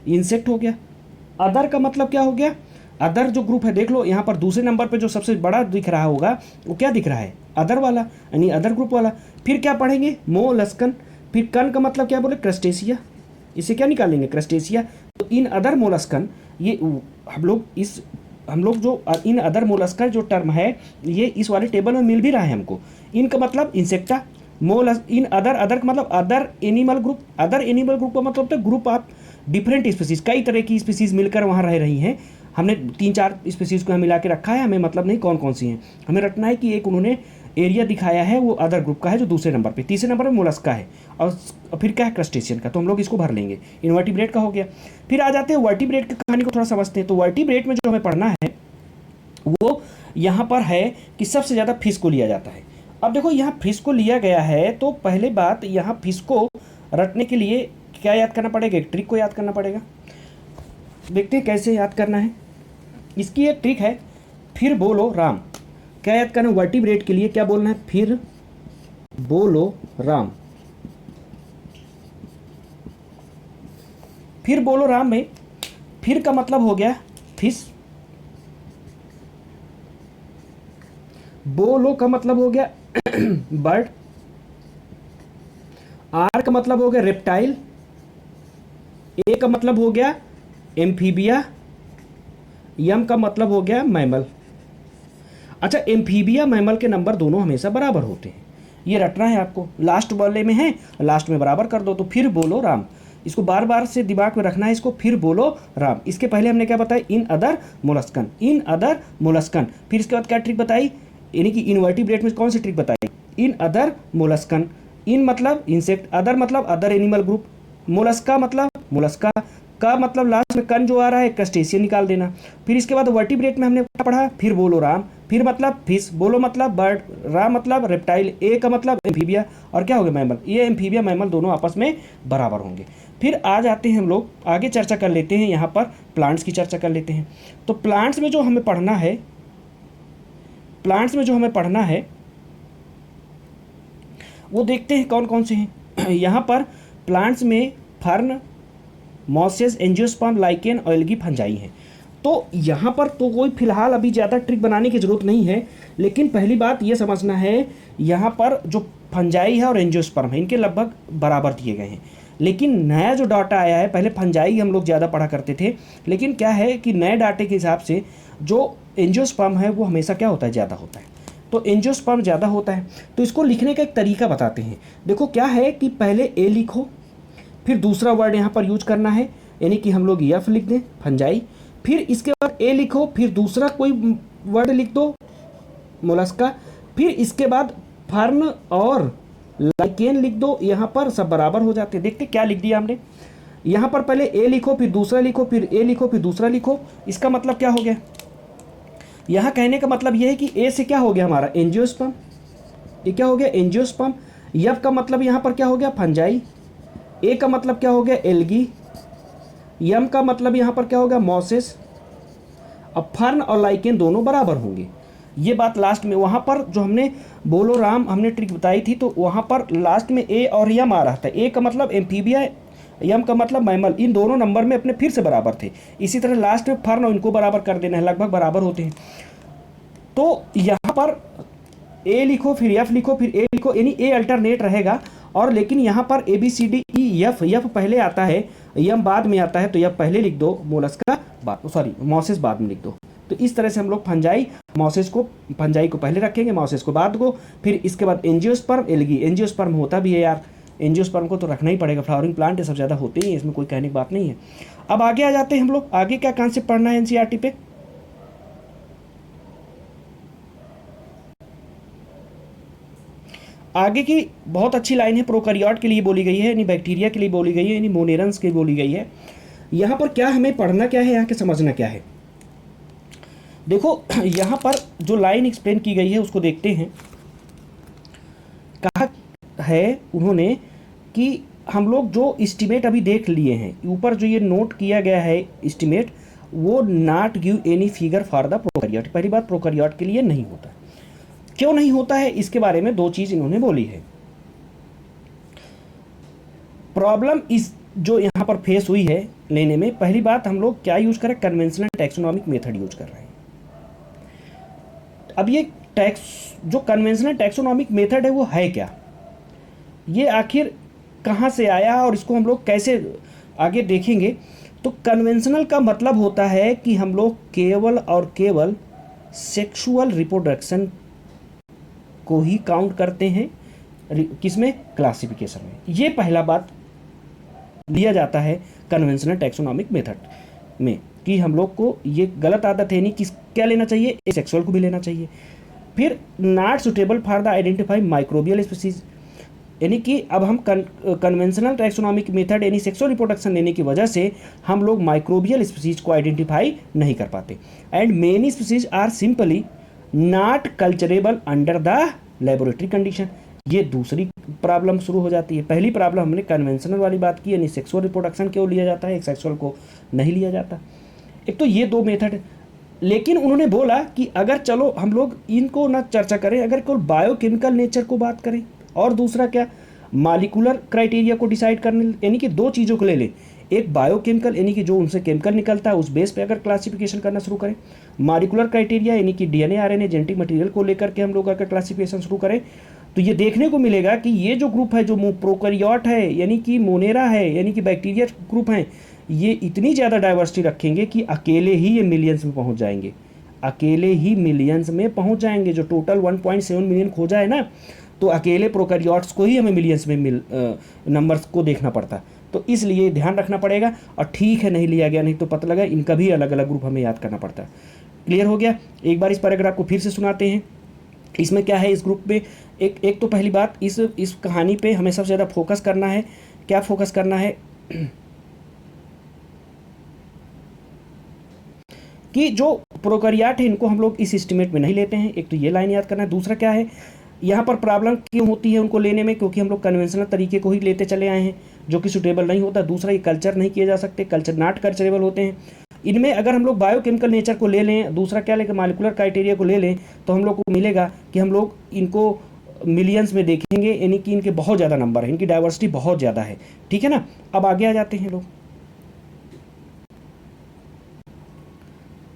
इंसेक्ट हो गया। अदर का मतलब क्या हो गया, अदर जो ग्रुप है, देख लो यहाँ पर दूसरे नंबर पे जो सबसे बड़ा दिख रहा होगा वो क्या दिख रहा है, अदर वाला, यानी अदर ग्रुप वाला। फिर क्या पढ़ेंगे, मोलस्कन। फिर कन का मतलब क्या बोले, क्रस्टेशिया, इसे क्या निकालेंगे, क्रस्टेशिया। तो इन अदर मोलस्कन, ये हम लोग जो इन अदर मोलस्कन जो टर्म है ये इस वाले टेबल में मिल भी रहा है हमको। इनका मतलब इंसेक्टा, इन अदर का मतलब other animal group, other animal group का मतलब होता है ग्रुप ऑफ डिफरेंट स्पीसीज, कई तरह की स्पीसीज मिलकर वहाँ रह रही हैं। हमने 3-4 स्पीसीज को मिला के रखा है, हमें मतलब नहीं कौन कौन सी हैं, हमें रटना है कि एक उन्होंने एरिया दिखाया है वो अदर ग्रुप का है जो दूसरे नंबर पे, तीसरे नंबर पे मोलस्का है और फिर क्या है, क्रस्टेशियन का। तो हम लोग इसको भर लेंगे, इनवर्टिब्रेट का हो गया। फिर आ जाते हैं वर्टिब्रेट की कहानी को थोड़ा समझते हैं। तो वर्टिब्रेट में जो हमें पढ़ना है वो यहाँ पर है कि सबसे ज़्यादा फिश को लिया जाता है। अब देखो यहाँ फिश को लिया गया है तो पहले बात, यहाँ फिश को रटने के लिए क्या याद करना पड़ेगा, एक ट्रिक को याद करना पड़ेगा। देखते हैं कैसे याद करना है। इसकी एक ट्रिक है, फिर बोलो राम। क्या याद करना है वर्टिब्रेट के लिए, क्या बोलना है, फिर बोलो राम। फिर बोलो राम में फिर का मतलब हो गया फिश, बोलो का मतलब हो गया बर्ड, आर का मतलब हो गया रेप्टाइल, ए का मतलब हो गया एम्फीबिया, यम का मतलब हो गया मैमल। अच्छा, एम्फीबिया मैमल के नंबर दोनों हमेशा बराबर होते हैं, ये रटना है आपको, लास्ट वाले में है, लास्ट में बराबर कर दो, तो फिर बोलो राम। इसको बार बार से दिमाग में रखना है, इसको फिर बोलो राम। इसके पहले हमने क्या बताया, in other molluscan, in other molluscan. फिर इसके बाद क्या ट्रिक बताई, यानी कि इनवर्टिब्रेट में कौन सी ट्रिक बताई, इन अदर मोलस्कन। इन मतलब इंसेक्ट, अदर मतलब अदर एनिमल ग्रुप, मोलस्का मतलब मोलस्का, का मतलब लास्ट में कन जो आ रहा है क्रस्टेशियन निकाल देना। फिर इसके बाद वर्टिब्रेट में हमने क्या पढ़ा, फिर बोलो राम, फिर मतलब फिश, बोलो मतलब बर्ड, रा मतलब रेप्टाइल, ए का मतलब एम्फीबिया, और क्या हो गया मैमल। ये एम्फीबिया मैमल दोनों आपस में बराबर होंगे। फिर आ जाते हैं हम लोग आगे चर्चा कर लेते हैं, यहाँ पर प्लांट्स की चर्चा कर लेते हैं। तो प्लांट्स में जो हमें पढ़ना है, प्लांट्स में जो हमें पढ़ना है वो देखते हैं कौन कौन से हैं। यहाँ पर प्लांट्स में fern, mosses, angiosperm, lichen, algae, fungi हैं। तो यहाँ पर तो कोई फिलहाल अभी ज़्यादा ट्रिक बनाने की ज़रूरत नहीं है, लेकिन पहली बात ये समझना है, यहाँ पर जो फंजाई है और एंजियोस्पर्म है इनके लगभग बराबर दिए गए हैं। लेकिन नया जो डाटा आया है, पहले फंजाई हम लोग ज़्यादा पढ़ा करते थे, लेकिन क्या है कि नए डाटे के हिसाब से जो एंजियोस्पर्म है वो हमेशा क्या होता है, ज़्यादा होता है। तो एंजियोस्पर्म ज़्यादा होता है। तो इसको लिखने का एक तरीका बताते हैं। देखो क्या है कि पहले ए लिखो, फिर दूसरा वर्ड यहाँ पर यूज करना है, यानी कि हम लोग यफ लिख दें फंजाई, फिर इसके बाद ए लिखो, फिर दूसरा कोई वर्ड लिख दो मोलस्का, फिर इसके बाद फर्न और लाइकेन लिख दो। यहाँ पर सब बराबर हो जाते हैं। देखते क्या लिख दिया हमने, यहाँ पर पहले ए लिखो, फिर दूसरा लिखो, फिर ए लिखो, फिर दूसरा लिखो। इसका मतलब क्या हो गया, यहाँ कहने का मतलब यह है कि ए से क्या हो गया हमारा एंजियोस्पर्म, ये क्या हो गया एंजियोस्पर्म। यफ का मतलब यहाँ पर क्या हो गया फंजाई, ए का मतलब क्या हो गया एल्गी, यम का मतलब यहाँ पर क्या होगा मॉसेस। अब फर्न और लाइकेन दोनों बराबर होंगे। ये बात लास्ट में, वहाँ पर जो हमने बोलो राम हमने ट्रिक बताई थी, तो वहाँ पर लास्ट में ए और यम आ रहा था। ए का मतलब एम्फीबिया, यम का मतलब मैमल, इन दोनों नंबर में अपने फिर से बराबर थे। इसी तरह लास्ट में फर्न और इनको बराबर कर देना है, लगभग बराबर होते हैं। तो यहाँ पर ए लिखो, फिर एफ लिखो, फिर ए लिखो, यानी ए अल्टरनेट रहेगा। और लेकिन यहाँ पर A B C D E F, यफ पहले आता है, यम बाद में आता है, तो यफ पहले लिख दो, मोलस्का बाद, सॉरी मॉसेस बाद में लिख दो। तो इस तरह से हम लोग फंजाई, मॉसेस को, फंजाई को पहले रखेंगे, मॉसेस को बाद को, फिर इसके बाद एंजियोस्पर्म, एल्गी। एंजियोस्पर्म होता भी है यार, एंजियोस्पर्म को तो रखना ही पड़ेगा, फ्लावरिंग प्लांट ये सब ज़्यादा होते ही हैं, इसमें कोई कहने की बात नहीं है। अब आगे आ जाते हैं हम लोग, आगे क्या कॉन्सेप्ट पढ़ना है एनसीईआरटी पे। आगे की बहुत अच्छी लाइन है, प्रोकैरियोट के लिए बोली गई है, यानी बैक्टीरिया के लिए बोली गई है, यानी मोनेरंस के लिए बोली गई है। यहाँ पर क्या हमें पढ़ना क्या है, यहाँ के समझना क्या है। देखो यहाँ पर जो लाइन एक्सप्लेन की गई है उसको देखते हैं। कहा है उन्होंने कि हम लोग जो एस्टिमेट अभी देख लिए हैं, ऊपर जो ये नोट किया गया है एस्टिमेट, वो not give any figure for the prokaryote. पहली बात प्रोकैरियोट के लिए नहीं होता। क्यों नहीं होता है, इसके बारे में दो चीज इन्होंने बोली है। प्रॉब्लम इस जो यहाँ पर फेस हुई है लेने में, पहली बात हम लोग क्या यूज कर रहे हैं, कन्वेंशनल टैक्सोनॉमिक मेथड यूज कर रहे हैं। अब ये टैक्स जो कन्वेंशनल टैक्सोनॉमिक मेथड है वो है क्या, ये आखिर कहाँ से आया और इसको हम लोग कैसे आगे देखेंगे। तो कन्वेंशनल का मतलब होता है कि हम लोग केवल और केवल सेक्सुअल रिप्रोडक्शन को ही काउंट करते हैं, किसमें, क्लासिफिकेशन में। ये पहला बात लिया जाता है कन्वेंशनल टैक्सोनॉमिक मेथड में, कि हम लोग को ये गलत आदत है, नहीं कि क्या लेना चाहिए, एसेक्सुअल को भी लेना चाहिए। फिर not suitable for the identify microbial species, यानी कि अब हम कन्वेंशनल टैक्सोनॉमिक मेथड यानी सेक्सुअल रिप्रोडक्शन लेने की वजह से हम लोग माइक्रोबियल स्पीसीज को आइडेंटिफाई नहीं कर पाते। And many species are simply not culturable under the laboratory condition. ये दूसरी प्रॉब्लम शुरू हो जाती है। पहली प्रॉब्लम हमने कन्वेंशनल वाली बात की, यानी सेक्सुअल रिप्रोडक्शन क्यों लिया जाता है, सेक्सुअल को नहीं लिया जाता। एक तो ये दो मेथड, लेकिन उन्होंने बोला कि अगर चलो हम लोग इनको ना चर्चा करें, अगर कोई बायोकेमिकल नेचर को बात करें, और दूसरा क्या, मॉलिक्यूलर क्राइटेरिया को डिसाइड करने, यानी कि दो चीज़ों को ले लें, एक बायोकेमिकल यानी कि जो उनसे केमिकल निकलता है उस बेस पे अगर क्लासिफिकेशन करना शुरू करें, मॉलिक्यूलर क्राइटेरिया यानी कि डीएनए आरएनए जेनेटिक मटेरियल को लेकर के हम लोग अगर क्लासिफिकेशन शुरू करें, तो ये देखने को मिलेगा कि ये जो ग्रुप है, जो प्रोकैरियोट है यानी कि मोनेरा है यानी कि बैक्टीरिया ग्रुप हैं, ये इतनी ज़्यादा डाइवर्सिटी रखेंगे कि अकेले ही ये मिलियंस में पहुँच जाएंगे, अकेले ही मिलियंस में पहुँच जाएंगे। जो टोटल 1.7 मिलियन खोजा है ना, तो अकेले प्रोकैरियोट्स को ही हमें मिलियंस में नंबर्स को देखना पड़ता। तो इसलिए ध्यान रखना पड़ेगा। और ठीक है, नहीं लिया गया, नहीं तो पता लगा इनका भी अलग अलग ग्रुप हमें याद करना पड़ता है। क्लियर हो गया? एक बार इस पैराग्राफ को फिर से सुनाते हैं। इसमें क्या है, इस ग्रुप में एक तो पहली बात, इस कहानी पे हमें सबसे ज़्यादा फोकस करना है। क्या फोकस करना है कि जो प्रोकैरियोट है इनको हम लोग इस एस्टिमेट में नहीं लेते हैं। एक तो ये लाइन याद करना है। दूसरा क्या है, यहाँ पर प्रॉब्लम क्यों होती है उनको लेने में, क्योंकि हम लोग कन्वेंशनल तरीके को ही लेते चले आए हैं जो कि सूटेबल नहीं होता। दूसरा, ये कल्चर नहीं किए जा सकते, कल्चर नॉट कल्चरेबल होते हैं। इनमें अगर हम लोग बायोकेमिकल नेचर को ले लें, दूसरा क्या लेकर मालिकुलर क्राइटेरिया को ले लें, तो हम लोग को मिलेगा कि हम लोग इनको मिलियंस में देखेंगे, यानी कि इनके बहुत ज़्यादा नंबर है, इनकी डाइवर्सिटी बहुत ज़्यादा है। ठीक है ना? अब आगे आ जाते हैं लोग।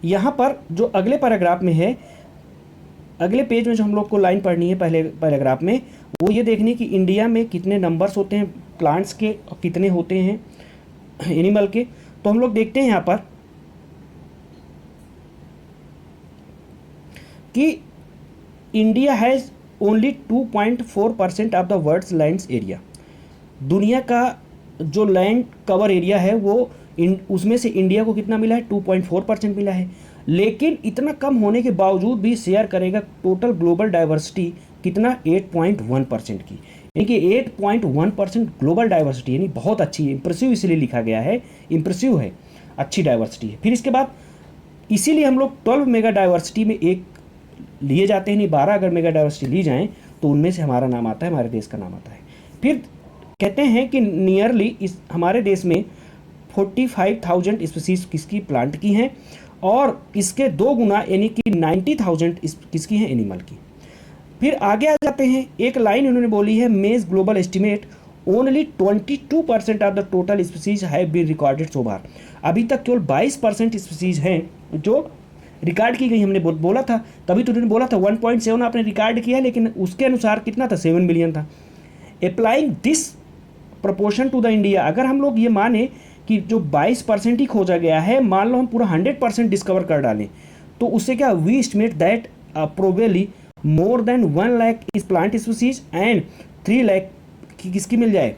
यहाँ पर जो अगले पैराग्राफ में है, अगले पेज में जो हम लोग को लाइन पढ़नी है पहले पैराग्राफ में, वो ये देखनी कि इंडिया में कितने नंबर्स होते हैं प्लांट्स के और कितने होते हैं एनिमल के। तो हम लोग देखते हैं यहाँ पर कि India has only 2.4% of the world's lands area. दुनिया का जो लैंड कवर एरिया है वो उसमें से इंडिया को कितना मिला है, 2.4% मिला है। लेकिन इतना कम होने के बावजूद भी शेयर करेगा टोटल ग्लोबल डाइवर्सिटी कितना, 8.1% की। यानी कि 8.1% ग्लोबल डाइवर्सिटी, यानी बहुत अच्छी है। इंप्रेसिव इसलिए लिखा गया है, इंप्रेसिव है, अच्छी डाइवर्सिटी है। फिर इसके बाद इसीलिए हम लोग 12 मेगा डाइवर्सिटी में एक लिए जाते हैं, नहीं 12 अगर मेगा डाइवर्सिटी ली जाएँ तो उनमें से हमारा नाम आता है, हमारे देश का नाम आता है। फिर कहते हैं कि नियरली इस हमारे देश में 45,000 स्पीसीज किसकी, प्लांट की हैं, और इसके 2 गुना यानी कि 90,000 किसकी हैं, एनिमल की। फिर आगे आ जाते हैं, एक लाइन उन्होंने बोली है, May's global estimate only 22% of the total species have been recorded so far. अभी तक केवल 22% स्पीसीज हैं जो रिकॉर्ड की गई। हमने बोला था, तभी तो उन्होंने बोला था 1.7 आपने रिकॉर्ड किया, लेकिन उसके अनुसार कितना था, 7 मिलियन था। Applying this proportion to the India, अगर हम लोग ये माने कि जो 22% ही खोजा गया है, मान लो हम पूरा 100% डिस्कवर कर डालें, तो उससे क्या, we estimate that probably more than 1 lakh इस प्लांट स्पीसीज एंड 3 लाख की किसकी मिल जाए,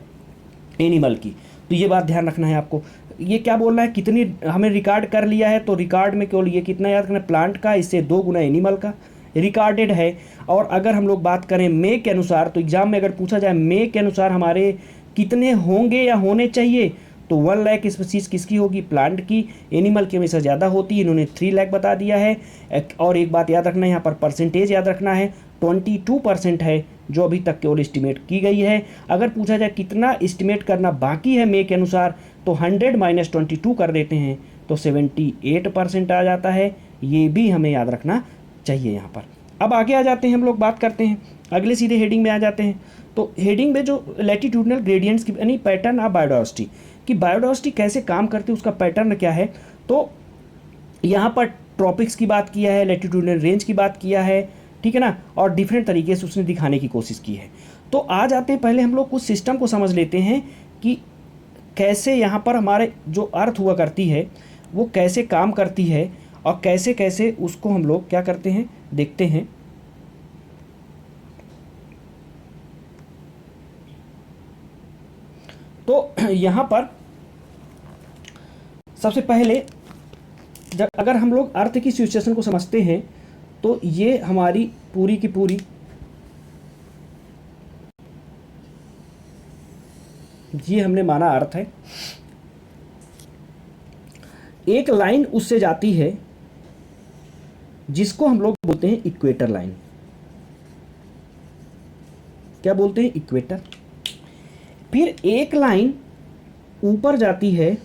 एनिमल की। तो ये बात ध्यान रखना है आपको। ये क्या बोल रहा है, कितनी हमें रिकॉर्ड कर लिया है, तो रिकॉर्ड में केवल ये कितना याद रखना, प्लांट का, इससे 2 गुना एनिमल का रिकॉर्डेड है। और अगर हम लोग बात करें मे के अनुसार, तो एग्जाम में अगर पूछा जाए मे के अनुसार हमारे कितने होंगे या होने चाहिए, तो 1 लाख स्पीसीज किसकी होगी, प्लांट की। एनिमल की हमेशा ज़्यादा होती है, इन्होंने 3 लाख बता दिया है। और एक बात याद रखना है, यहाँ पर परसेंटेज याद रखना है, 22% है जो अभी तक केवल एस्टिमेट की गई है। अगर पूछा जाए कितना एस्टिमेट करना बाकी है मे के अनुसार, तो 100 - 22 कर देते हैं तो 78% आ जाता है। ये भी हमें याद रखना चाहिए यहाँ पर। अब आगे आ जाते हैं, हम लोग बात करते हैं, अगले सीधे हेडिंग में आ जाते हैं। तो हेडिंग में जो लैटिट्यूडनल ग्रेडियंट्स की यानी पैटर्न ऑफ बायोडाइवर्सिटी, कि बायोडाइवर्सिटी कैसे काम करती है, उसका पैटर्न क्या है। तो यहाँ पर ट्रॉपिक्स की बात किया है, लैटिट्यूडनल रेंज की बात किया है, ठीक है ना, और डिफरेंट तरीके से उसने दिखाने की कोशिश की है। तो आ जाते हैं, पहले हम लोग कुछ सिस्टम को समझ लेते हैं कि कैसे यहाँ पर हमारे जो अर्थ हुआ करती है वो कैसे काम करती है, और कैसे कैसे उसको हम लोग क्या करते हैं, देखते हैं। तो यहाँ पर सबसे पहले जब अगर हम लोग अर्थ की सिचुएशन को समझते हैं, तो ये हमारी पूरी की पूरी ये हमने माना अर्थ है। एक लाइन उससे जाती है जिसको हम लोग बोलते हैं इक्वेटर लाइन। क्या बोलते हैं, इक्वेटर। फिर एक लाइन ऊपर जाती है,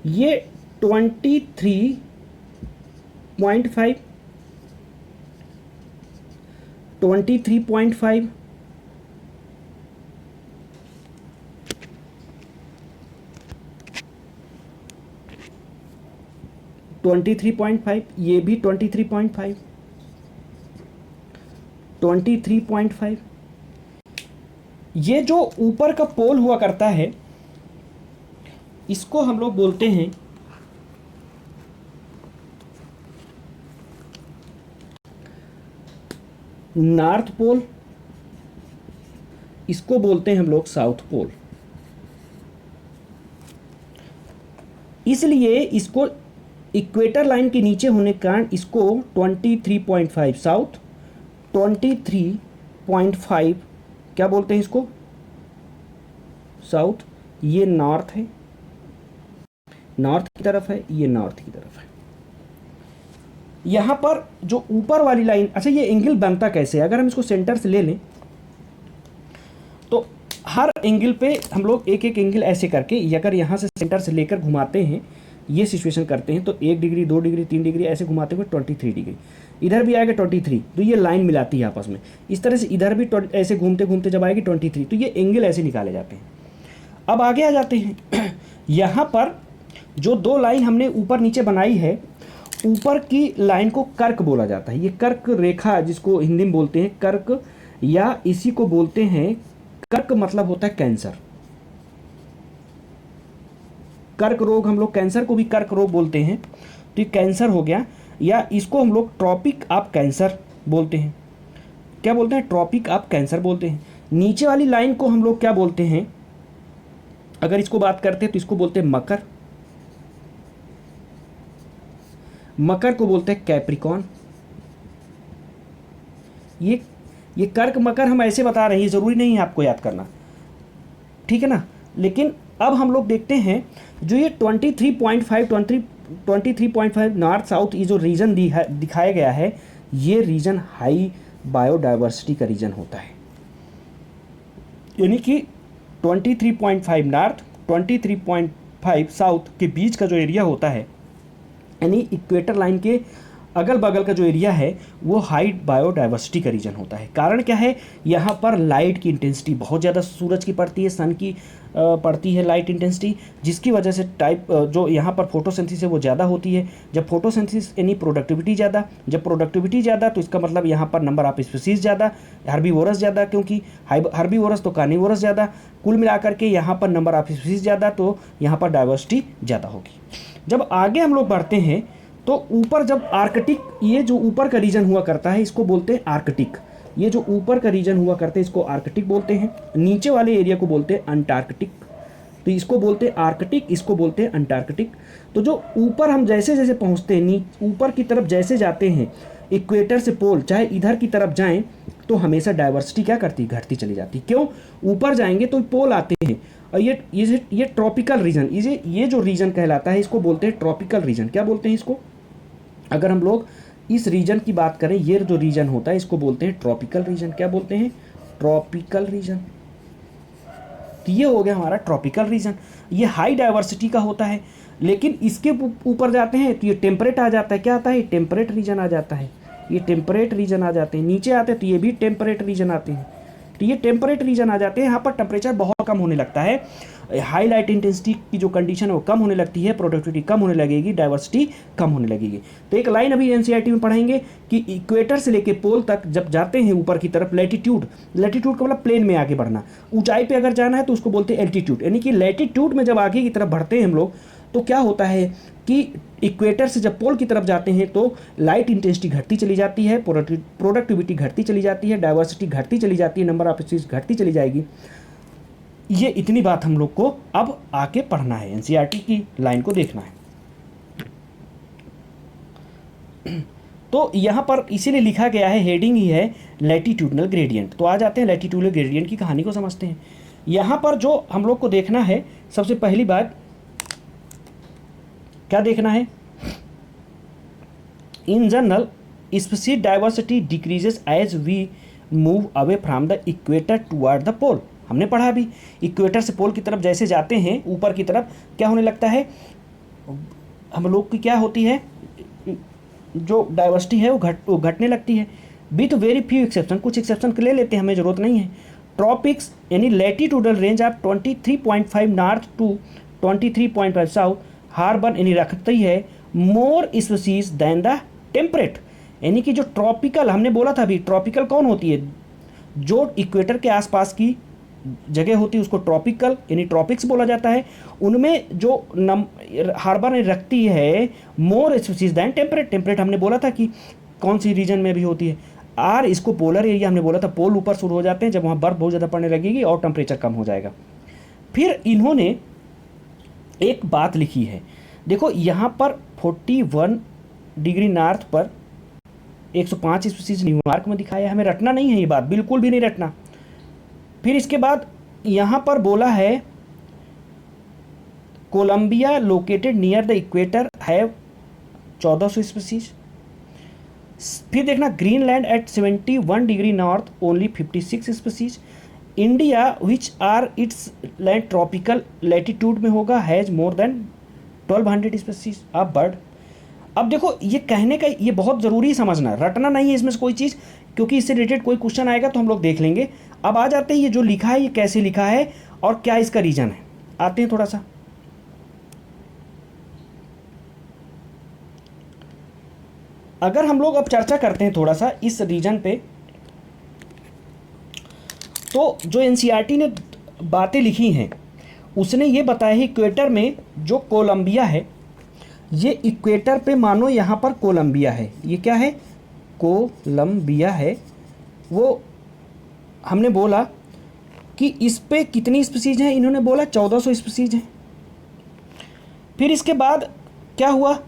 ये 23.5 23.5 23.5, ये भी 23.5 23.5। ये जो ऊपर का पोल हुआ करता है इसको हम लोग बोलते हैं नॉर्थ पोल, इसको बोलते हैं हम लोग साउथ पोल। इसलिए इसको इक्वेटर लाइन के नीचे होने के कारण इसको 23.5 साउथ, 23.5 क्या बोलते हैं इसको साउथ, ये नॉर्थ है, नॉर्थ की तरफ है, ये नॉर्थ की तरफ है। यहां पर जो ऊपर वाली लाइन, अच्छा ये एंगल बनता कैसे है, अगर हम इसको सेंटर से ले लें तो हर एंगल पे हम लोग एक एक एंगल ऐसे करके, अगर यहाँ से सेंटर से लेकर घुमाते हैं, ये सिचुएशन करते हैं तो 1 डिग्री 2 डिग्री 3 डिग्री ऐसे घुमाते हुए 23 डिग्री, इधर भी आएगा 23, तो ये लाइन मिलाती है आपस में। इस तरह से इधर भी ऐसे घूमते घूमते जब आएगी 23, तो ये एंगल ऐसे निकाले जाते हैं। अब आगे आ जाते हैं यहाँ पर जो दो लाइन हमने ऊपर नीचे बनाई है, ऊपर की लाइन को कर्क बोला जाता है। ये कर्क रेखा जिसको हिंदी में बोलते हैं कर्क, या इसी को बोलते हैं, कर्क मतलब होता है कैंसर, कर्क रोग, हम लोग कैंसर को भी कर्क रोग बोलते हैं, तो ये कैंसर हो गया। या इसको हम लोग ट्रॉपिक ऑफ कैंसर बोलते हैं। क्या बोलते हैं, ट्रॉपिक ऑफ कैंसर बोलते हैं। नीचे वाली लाइन को हम लोग क्या बोलते हैं, अगर इसको बात करते हैं तो इसको बोलते हैं मकर, मकर को बोलते हैं कैप्रिकॉन। ये कर्क मकर हम ऐसे बता रहे हैं, जरूरी नहीं है आपको याद करना, ठीक है ना। लेकिन अब हम लोग देखते हैं जो ये 23.5 नॉर्थ साउथ ये जो रीजन दिखाया गया है, ये रीजन हाई बायोडाइवर्सिटी का रीजन होता है। यानी कि 23.5 नॉर्थ 23.5 साउथ के बीच का जो एरिया होता है, यानी इक्वेटर लाइन के अगल बगल का जो एरिया है वो हाई बायोडाइवर्सिटी का रीजन होता है। कारण क्या है, यहाँ पर लाइट की इंटेंसिटी बहुत ज़्यादा सूरज की पड़ती है, सन की पड़ती है लाइट इंटेंसिटी, जिसकी वजह से जो यहाँ पर फोटोसिंथेसिस है वो ज़्यादा होती है। जब फोटोसिंथेसिस यानी प्रोडक्टिविटी ज़्यादा, जब प्रोडक्टिविटी ज़्यादा तो इसका मतलब यहाँ पर नंबर ऑफ स्पीसीज ज़्यादा, हर्बीवोरस ज़्यादा, क्योंकि हर्बीवोरस तो कार्निवोरस ज़्यादा, कुल मिलाकर के यहाँ पर नंबर ऑफ स्पीसीज ज़्यादा, तो यहाँ पर डाइवर्सिटी ज़्यादा होगी। जब आगे हम लोग बढ़ते हैं तो ऊपर जब आर्कटिक, ये जो ऊपर का रीजन हुआ करता है इसको बोलते हैं आर्कटिक, ये जो ऊपर का रीजन हुआ करते हैं इसको आर्कटिक बोलते हैं। नीचे वाले एरिया को बोलते हैं अंटार्कटिक, तो इसको बोलते हैं आर्कटिक, इसको बोलते हैं अंटार्कटिक। तो जो ऊपर हम जैसे जैसे पहुंचते हैं, ऊपर की तरफ जैसे जाते हैं इक्वेटर से पोल, चाहे इधर की तरफ जाएं, तो हमेशा डाइवर्सिटी क्या करती है, घटती चली जाती। क्यों, ऊपर जाएंगे तो पोल आते हैं, और ये ट्रॉपिकल रीजन, ये जो रीजन कहलाता है इसको बोलते हैं ट्रॉपिकल रीजन। क्या बोलते हैं इसको, अगर हम लोग इस रीजन की बात करें, ये जो रीजन होता है इसको बोलते हैं ट्रॉपिकल रीजन। क्या बोलते हैं, ट्रॉपिकल रीजन। तो ये हो गया हमारा ट्रॉपिकल रीजन, ये हाई डाइवर्सिटी का होता है। लेकिन इसके ऊपर जाते हैं तो ये टेम्परेट आ जाता है। क्या आता है, टेम्परेट रीजन आ जाता है, ये टेम्परेट रीजन आ जाते हैं। नीचे आते हैं तो ये भी टेम्परेट रीजन आते हैं, तो ये टेम्परेट रीजन आ जाते हैं। यहाँ पर टेम्परेचर बहुत कम होने लगता है, हाई लाइट इंटेंसिटी की जो कंडीशन है वो कम होने लगती है, प्रोडक्टिविटी कम होने लगेगी, डाइवर्सिटी कम होने लगेगी। तो एक लाइन अभी एनसीईआरटी में पढ़ेंगे कि इक्वेटर से लेके पोल तक जब जाते हैं ऊपर की तरफ, लैटिट्यूड का मतलब प्लेन में आगे बढ़ना, ऊंचाई पे अगर जाना है तो उसको बोलते हैं एल्टीट्यूड। यानी कि लैटिट्यूड में जब आगे की तरफ बढ़ते हैं हम लोग, तो क्या होता है कि इक्वेटर से जब पोल की तरफ जाते हैं तो लाइट इंटेंसिटी घटती चली जाती है, प्रोडक्टिविटी घटती चली जाती है, डाइवर्सिटी घटती चली जाती है, नंबर ऑफ स्पीशीज घटती चली जाएगी। ये इतनी बात हम लोग को अब आके पढ़ना है, एनसीईआरटी की लाइन को देखना है। तो यहाँ पर इसीलिए लिखा गया है, हेडिंग ही है लैटिट्यूडनल ग्रेडियंट। तो आ जाते हैं लैटिट्यूडनल ग्रेडियंट की कहानी को समझते हैं। यहाँ पर जो हम लोग को देखना है, सबसे पहली बात क्या देखना है, in general species diversity decreases as we move away from the equator toward the pole. हमने पढ़ा भी, इक्वेटर से पोल की तरफ जैसे जाते हैं ऊपर की तरफ, क्या होने लगता है, हम लोग की क्या होती है, जो डाइवर्सिटी है वो घटने लगती है। विथ वेरी फ्यू एक्सेप्शन, कुछ एक्सेप्शन ले लेते हैं, हमें ज़रूरत नहीं है। ट्रॉपिक्स यानी latitudinal range of 23.5 north to 23.5 south harbour यानी रखती है more species than the temperate. यानी कि जो ट्रॉपिकल, हमने बोला था अभी, ट्रॉपिकल कौन होती है, जो इक्वेटर के आसपास की जगह होती है उसको ट्रॉपिकल यानी ट्रॉपिक्स बोला जाता है। उनमें जो हार्बर रखती है more species than temperate. Temperate हमने बोला था कि कौन सी रीजन में भी होती है, आर इसको पोलर एरिया हमने बोला था, पोल ऊपर शुरू हो जाते हैं जब वहाँ बर्फ बहुत ज़्यादा पड़ने लगेगी और टेम्परेचर कम हो जाएगा। फिर इन्होंने एक बात लिखी है, देखो यहाँ पर 41 डिग्री नॉर्थ पर 105 स्पीसीज न्यूयॉर्क में दिखाया है, हमें रटना नहीं है ये बात, बिल्कुल भी नहीं रटना। फिर इसके बाद यहाँ पर बोला है Colombia located near the equator have 1400 species. फिर देखना Greenland at 71 degree north only 56 species. India which are its land tropical latitude में होगा has more than 1200 species of bird. अब देखो ये कहने का ये बहुत ज़रूरी समझना, रटना नहीं है इसमें से कोई चीज़, क्योंकि इससे रिलेटेड कोई क्वेश्चन आएगा तो हम लोग देख लेंगे। अब आ जाते हैं ये जो लिखा है ये कैसे लिखा है और क्या इसका रीज़न है, आते हैं थोड़ा सा। अगर हम लोग अब चर्चा करते हैं थोड़ा सा इस रीजन पे, तो जो एनसीईआरटी ने बातें लिखी हैं उसने ये बताया है इक्वेटर में जो कोलंबिया है, ये इक्वेटर पे मानो यहाँ पर कोलंबिया है, ये क्या है कोलंबिया है, वो हमने बोला कि इस पे कितनी स्पीसीज हैं, इन्होंने बोला 1400 स्पीसीज हैं। फिर इसके बाद क्या हुआ,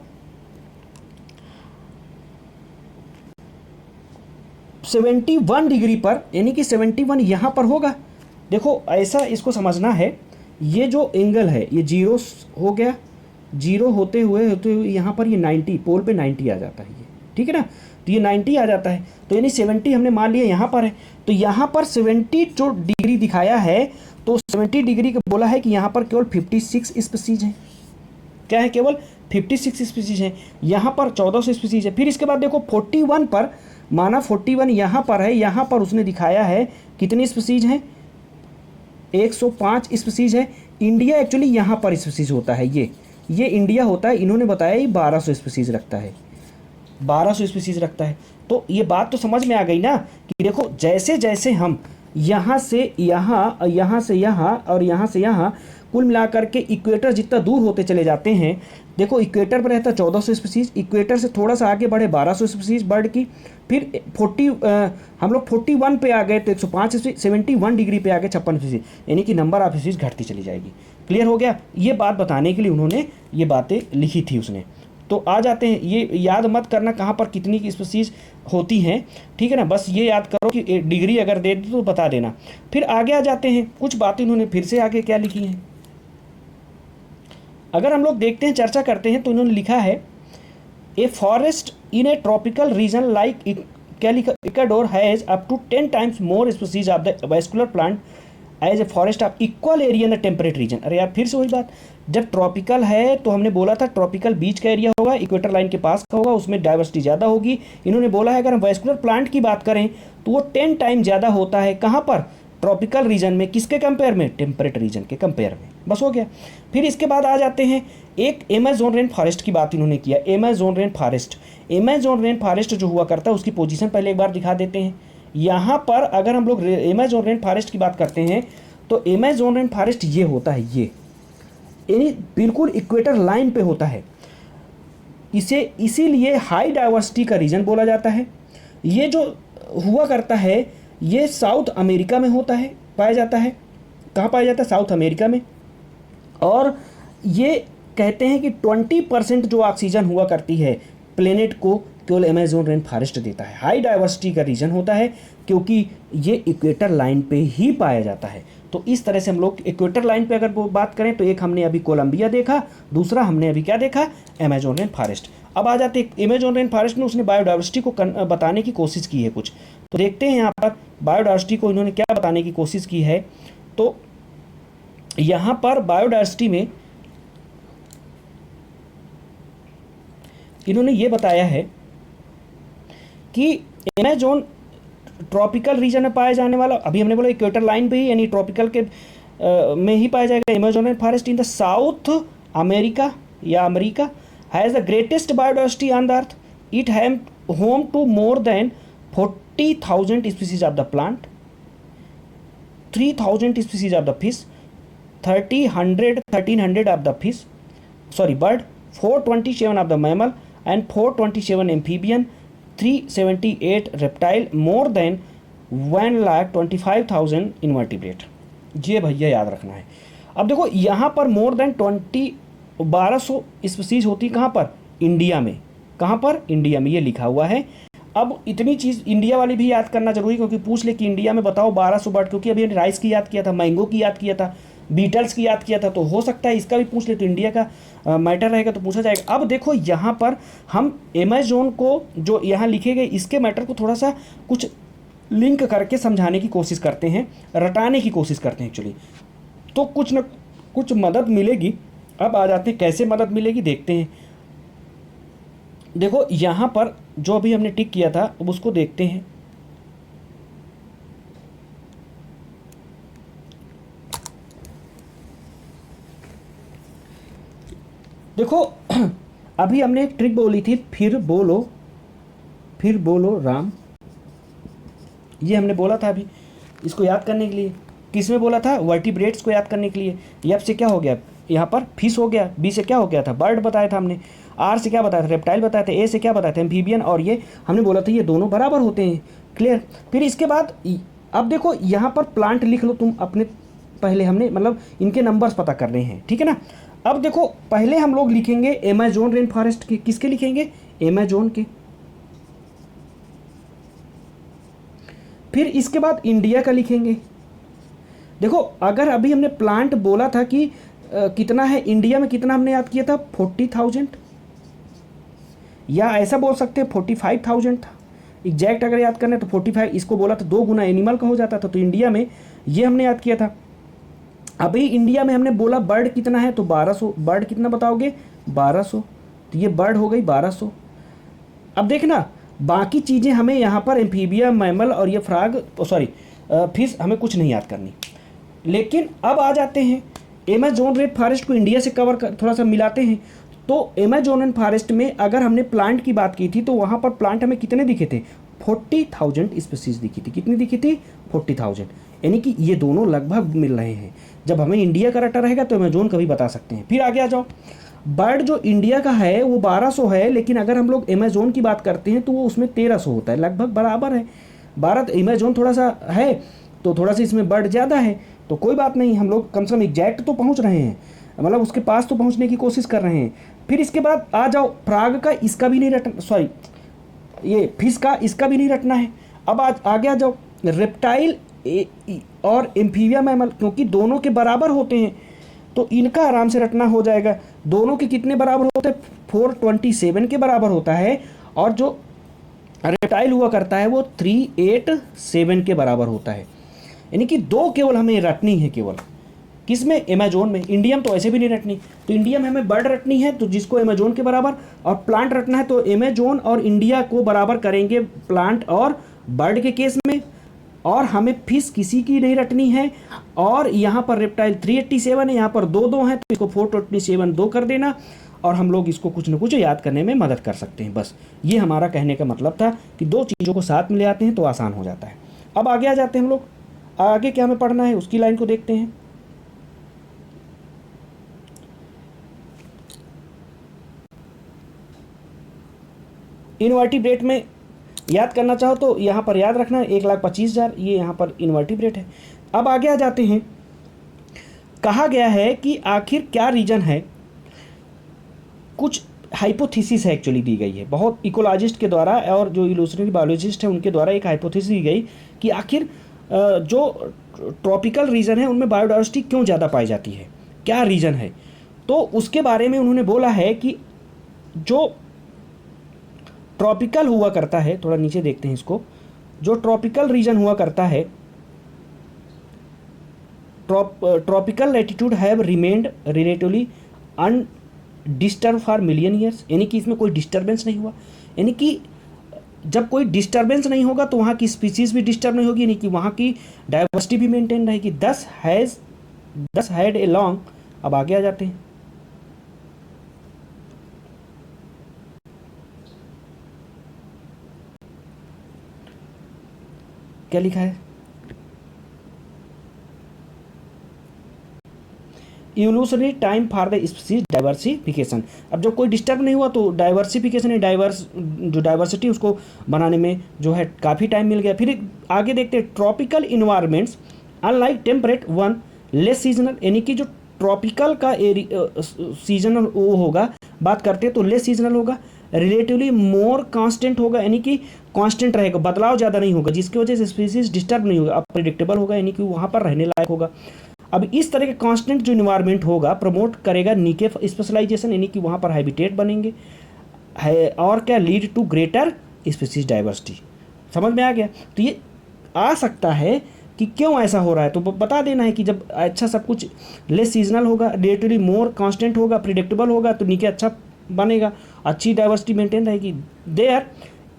71 डिग्री पर, यानी कि 71 यहाँ पर होगा। देखो ऐसा इसको समझना है, ये जो एंगल है ये जीरो हो गया, जीरो होते हुए यहाँ पर ये 90 पोल पे 90 आ जाता है ये, ठीक है ना, तो ये 90 आ जाता है, तो यानी 70 हमने मान लिया यहाँ पर है, तो यहाँ पर 70 जो डिग्री दिखाया है तो 70 डिग्री का बोला है कि यहाँ पर केवल 56 स्पीसीज हैं। क्या है, केवल 56 स्पीसीज हैं, यहाँ पर 1400 स्पीसीज है। फिर इसके बाद देखो 41 पर, माना 41 यहाँ पर है, यहाँ पर उसने दिखाया है कितनी स्पीसीज हैं, 105 स्पीसीज है। इंडिया एक्चुअली यहाँ पर स्पीसीज होता है, ये इंडिया होता है, इन्होंने बताया ये 1200 स्पीसीज रखता है, 1200 स्पीसीज रखता है। तो ये बात तो समझ में आ गई ना कि देखो जैसे जैसे हम यहाँ से यहाँ, यहाँ से यहाँ और यहाँ से यहाँ कुल मिलाकर के इक्वेटर जितना दूर होते चले जाते हैं, देखो इक्वेटर पर रहता है 1400 स्पीसीज, इक्वेटर से थोड़ा सा आगे बढ़े 1200 स्पीसीज बर्ड की, फिर हम लोग 41 पे आ गए तो 105 71 डिग्री पे आ गए 56 स्पीसीज, यानी कि नंबर ऑफ स्पीसीज घटती चली जाएगी। क्लियर हो गया, ये बात बताने के लिए उन्होंने ये बातें लिखी थी उसने। तो आ जाते हैं, ये याद मत करना कहाँ पर कितनी की स्पीसीज होती हैं, ठीक है ना, बस ये याद करो कि डिग्री अगर दे दो तो बता देना। फिर आगे आ जाते हैं, कुछ बातें इन्होंने फिर से आगे क्या लिखी हैं, अगर हम लोग देखते हैं चर्चा करते हैं तो इन्होंने लिखा है a forest in a tropical region like Ecuador has up to 10 times more species of the vascular plant as a forest of equal area in the temperate region. अरे यार फिर से वही बात, जब ट्रॉपिकल है तो हमने बोला था ट्रॉपिकल बीच का एरिया होगा, इक्वेटर लाइन के पास का होगा, उसमें डाइवर्सिटी ज़्यादा होगी। इन्होंने बोला है अगर हम वैस्कुलर प्लांट की बात करें तो वो 10 टाइम ज़्यादा होता है, कहाँ पर, ट्रॉपिकल रीजन में, किसके कंपेयर में, टेम्परेट रीजन के कंपेयर में, बस हो गया। फिर इसके बाद आ जाते हैं एक अमेज़न रेन फॉरेस्ट की बात इन्होंने किया, Amazon rain forest. Amazon rain forest जो हुआ करता है उसकी पोजीशन पहले एक बार दिखा देते हैं। यहाँ पर अगर हम लोग अमेज़न रेन फॉरेस्ट की बात करते हैं तो अमेज़न रेन फॉरेस्ट ये होता है, ये यानी बिल्कुल इक्वेटर लाइन पे होता है, इसे इसीलिए हाई डाइवर्सिटी का रीजन बोला जाता है। ये जो हुआ करता है ये साउथ अमेरिका में होता है, पाया जाता है, कहाँ पाया जाता है, साउथ अमेरिका में। और ये कहते हैं कि 20% जो ऑक्सीजन हुआ करती है प्लेनेट को केवल अमेज़न रेन फॉरेस्ट देता है। हाई डाइवर्सिटी का रीजन होता है क्योंकि ये इक्वेटर लाइन पे ही पाया जाता है। तो इस तरह से हम लोग इक्वेटर लाइन पे अगर बात करें तो एक हमने अभी कोलंबिया देखा, दूसरा हमने अभी क्या देखा, अमेज़न रेन फॉरेस्ट। अब आ जाते हैं अमेज़न रेन फॉरेस्ट में उसने बायोडाइवर्सिटी को बताने की कोशिश की है कुछ, तो देखते हैं यहाँ पर बायोडाइवर्सिटी को इन्होंने क्या बताने की कोशिश की है। तो यहाँ पर बायोडाइवर्सिटी में इन्होंने ये बताया है कि अमेज़न ट्रॉपिकल रीजन में पाया जाने वाला, अभी हमने बोला इक्वेटर लाइन पे ही यानी ट्रॉपिकल के में ही पाया जाएगा Amazon rain forest in the South America या America has the greatest biodiversity on the earth. It have home to more than 40,000 species of the plant, 3,000 species of the fish, 1300 of the fish bird, 427 of the mammal and 427 amphibian, 378 reptile, more than 1,25,000 invertebrate. ये भैया याद रखना है। अब देखो यहाँ पर मोर than 1200 species होती कहाँ पर, इंडिया में। कहाँ पर, इंडिया में, ये लिखा हुआ है। अब इतनी चीज़ इंडिया वाली भी याद करना जरूरी, क्योंकि पूछ ले कि इंडिया में बताओ 1200 बर्ड, क्योंकि अभी राइस की याद किया था, मैंगो की याद किया था, बीटल्स की याद किया था, तो हो सकता है इसका भी पूछ ले, तो इंडिया का मैटर रहेगा तो पूछा जाएगा। अब देखो यहाँ पर हम अमेजोन को जो यहाँ लिखे गए इसके मैटर को थोड़ा सा कुछ लिंक करके समझाने की कोशिश करते हैं, रटाने की कोशिश करते हैं एक्चुअली, तो कुछ न कुछ मदद मिलेगी। अब आ जाते हैं कैसे मदद मिलेगी, देखते हैं। देखो यहाँ पर जो अभी हमने टिक किया था, अब उसको देखते हैं। देखो अभी हमने एक ट्रिक बोली थी, फिर बोलो राम, ये हमने बोला था अभी, इसको याद करने के लिए। किसमें बोला था, वर्टिब्रेट्स को याद करने के लिए। एफ से क्या हो गया, यहाँ पर फिश हो गया। बी से क्या हो गया था, बर्ड बताया था हमने। आर से क्या बताया था, रेप्टाइल बताया था। ए से क्या बताया था, एम्फीबियन। और ये हमने बोला था ये दोनों बराबर होते हैं। क्लियर। फिर इसके बाद अब देखो यहाँ पर प्लांट लिख लो तुम अपने, पहले हमने मतलब इनके नंबर्स पता कर रहे हैं, ठीक है ना। अब देखो पहले हम लोग लिखेंगे अमेजोन रेन फॉरेस्ट के, किसके लिखेंगे, अमेजोन के। फिर इसके बाद इंडिया का लिखेंगे। देखो अगर अभी हमने प्लांट बोला था कि कितना है इंडिया में, कितना हमने याद किया था, 40,000, या ऐसा बोल सकते हैं 45,000 था एग्जैक्ट। अगर याद करना है तो 45, इसको बोला था 2 गुना एनिमल का हो जाता था, तो इंडिया में ये हमने याद किया था। अभी इंडिया में हमने बोला बर्ड कितना है, तो 1200। बर्ड कितना बताओगे, 1200, तो ये बर्ड हो गई 1200। अब देखना बाकी चीज़ें हमें यहाँ पर एम्फीबिया, मैमल और ये फ्रॉग, सॉरी फिश, हमें कुछ नहीं याद करनी। लेकिन अब आ जाते हैं अमेजोन रेन फॉरेस्ट को इंडिया से कवर कर, थोड़ा सा मिलाते हैं। तो अमेजोन रेन फॉरेस्ट में अगर हमने प्लांट की बात की थी, तो वहाँ पर प्लांट हमें कितने दिखे थे, 40,000 स्पीसीज दिखी थी। कितनी दिखी थी, 40,000। यानी कि ये दोनों लगभग मिल रहे हैं। जब हमें इंडिया का रटा रहेगा तो अमेजोन का भी बता सकते हैं। फिर आगे आ जाओ, बर्ड जो इंडिया का है वो 1200 है, लेकिन अगर हम लोग अमेजोन की बात करते हैं तो वो उसमें 1300 होता है, लगभग बराबर है। भारत अमेजोन थोड़ा सा है तो थोड़ा सा इसमें बर्ड ज़्यादा है, तो कोई बात नहीं, हम लोग कम से कम एग्जैक्ट तो पहुंच रहे हैं, मतलब उसके पास तो पहुंचने की कोशिश कर रहे हैं। फिर इसके बाद आ जाओ फ्रॉग का, इसका भी नहीं रटना, सॉरी ये फिश का, इसका भी नहीं रटना है। अब आज आगे आ जाओ रेप्टाइल और एम्फीबिया मैमल, क्योंकि दोनों के बराबर होते हैं तो इनका आराम से रटना हो जाएगा। दोनों के कितने बराबर होते हैं, 427 के बराबर होता है, और जो रेप्टाइल हुआ करता है वो 387 के बराबर होता है। यानी कि 2 केवल हमें रटनी है, केवल किसमें, अमेजोन में। इंडिया में तो ऐसे भी नहीं रटनी, तो इंडिया में हमें बर्ड रटनी है तो जिसको अमेजोन के बराबर, और प्लांट रटना है तो अमेजोन और इंडिया को बराबर करेंगे प्लांट और बर्ड के केस में। और हमें फिश किसी की नहीं रटनी है। और यहाँ पर रेप्टाइल 387 है, यहाँ पर 2 हैं, तो इसको 427 2 कर देना, और हम लोग इसको कुछ न कुछ याद करने में मदद कर सकते हैं। बस ये हमारा कहने का मतलब था कि 2 चीज़ों को साथ में ले आते हैं तो आसान हो जाता है। अब आगे आ जाते हैं हम लोग, आगे क्या हमें पढ़ना है उसकी लाइन को देखते हैं। इनवर्टिब्रेट में याद करना चाहो तो यहाँ पर याद रखना 1,25,000, ये यहाँ पर इनवर्टिब्रेट है। अब आगे आ जाते हैं, कहा गया है कि आखिर क्या रीजन है, कुछ हाइपोथेसिस है एक्चुअली दी गई है बहुत इकोलॉजिस्ट के द्वारा, और जो इवोल्यूशनरी बायोलॉजिस्ट है उनके द्वारा एक हाइपोथेसिस दी गई कि आखिर जो ट्रॉपिकल रीजन है उनमें बायोडाइवर्सिटी क्यों ज़्यादा पाई जाती है, क्या रीज़न है। तो उसके बारे में उन्होंने बोला है कि जो ट्रॉपिकल हुआ करता है, थोड़ा नीचे देखते हैं इसको, जो ट्रॉपिकल रीजन हुआ करता है, tropical latitude have remained relatively undisturbed for million years. यानी कि इसमें कोई डिस्टर्बेंस नहीं हुआ। यानी कि जब कोई डिस्टर्बेंस नहीं होगा तो वहाँ की स्पीसीज भी डिस्टर्ब नहीं होगी, यानी कि वहाँ की डाइवर्सिटी भी मेंटेन रहेगी। दस हैड ए लॉन्ग, अब आगे आ जाते हैं, क्या लिखा है, evolutionary time for the species diversification. अब जब कोई डिस्टर्ब नहीं हुआ तो डाइवर्सिफिकेशन है, जो डाइवर्सिटी उसको बनाने में जो है काफ़ी टाइम मिल गया। फिर आगे देखते हैं tropical environments unlike temperate one less seasonal, यानी कि जो ट्रॉपिकल का सीजनल वो होगा, बात करते हैं तो लेस सीजनल होगा, रिलेटिवली मोर कांस्टेंट होगा, यानी कि कांस्टेंट रहेगा, बदलाव ज़्यादा नहीं होगा, जिसकी वजह से स्पीसीज डिस्टर्ब नहीं होगा, अब प्रिडिक्टेबल होगा, यानी कि वहाँ पर रहने लायक होगा। अब इस तरह के कांस्टेंट जो इन्वायरमेंट होगा प्रमोट करेगा निके स्पेशलाइजेशन, यानी कि वहाँ पर हैबिटेट बनेंगे है, और क्या lead to greater species diversity. समझ में आ गया? तो ये आ सकता है कि क्यों ऐसा हो रहा है, तो बता देना है कि जब अच्छा सब कुछ लेस सीजनल होगा, रिलेटिवली मोर कांस्टेंट होगा, प्रिडिक्टेबल होगा, तो नीचे अच्छा बनेगा, अच्छी डाइवर्सिटी मेंटेन रहेगी। There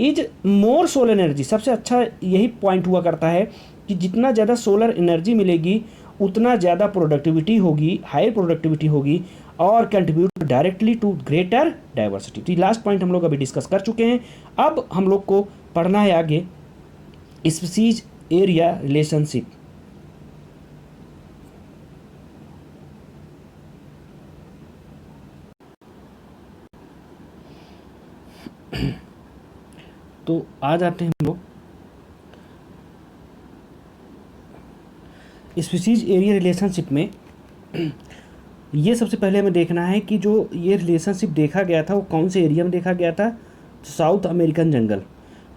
is more solar energy, सबसे अच्छा यही पॉइंट हुआ करता है कि जितना ज़्यादा सोलर एनर्जी मिलेगी उतना ज़्यादा प्रोडक्टिविटी होगी, हाई प्रोडक्टिविटी होगी, और contribute directly to greater diversity. तो लास्ट पॉइंट हम लोग अभी डिस्कस कर चुके हैं। अब हम लोग को पढ़ना है आगे स्पीसीज एरिया रिलेशनशिप। तो आ जाते हैं हम लोग स्पीसीज एरिया रिलेशनशिप में। ये सबसे पहले हमें देखना है कि जो ये रिलेशनशिप देखा गया था वो कौन से एरिया में देखा गया था। साउथ अमेरिकन जंगल,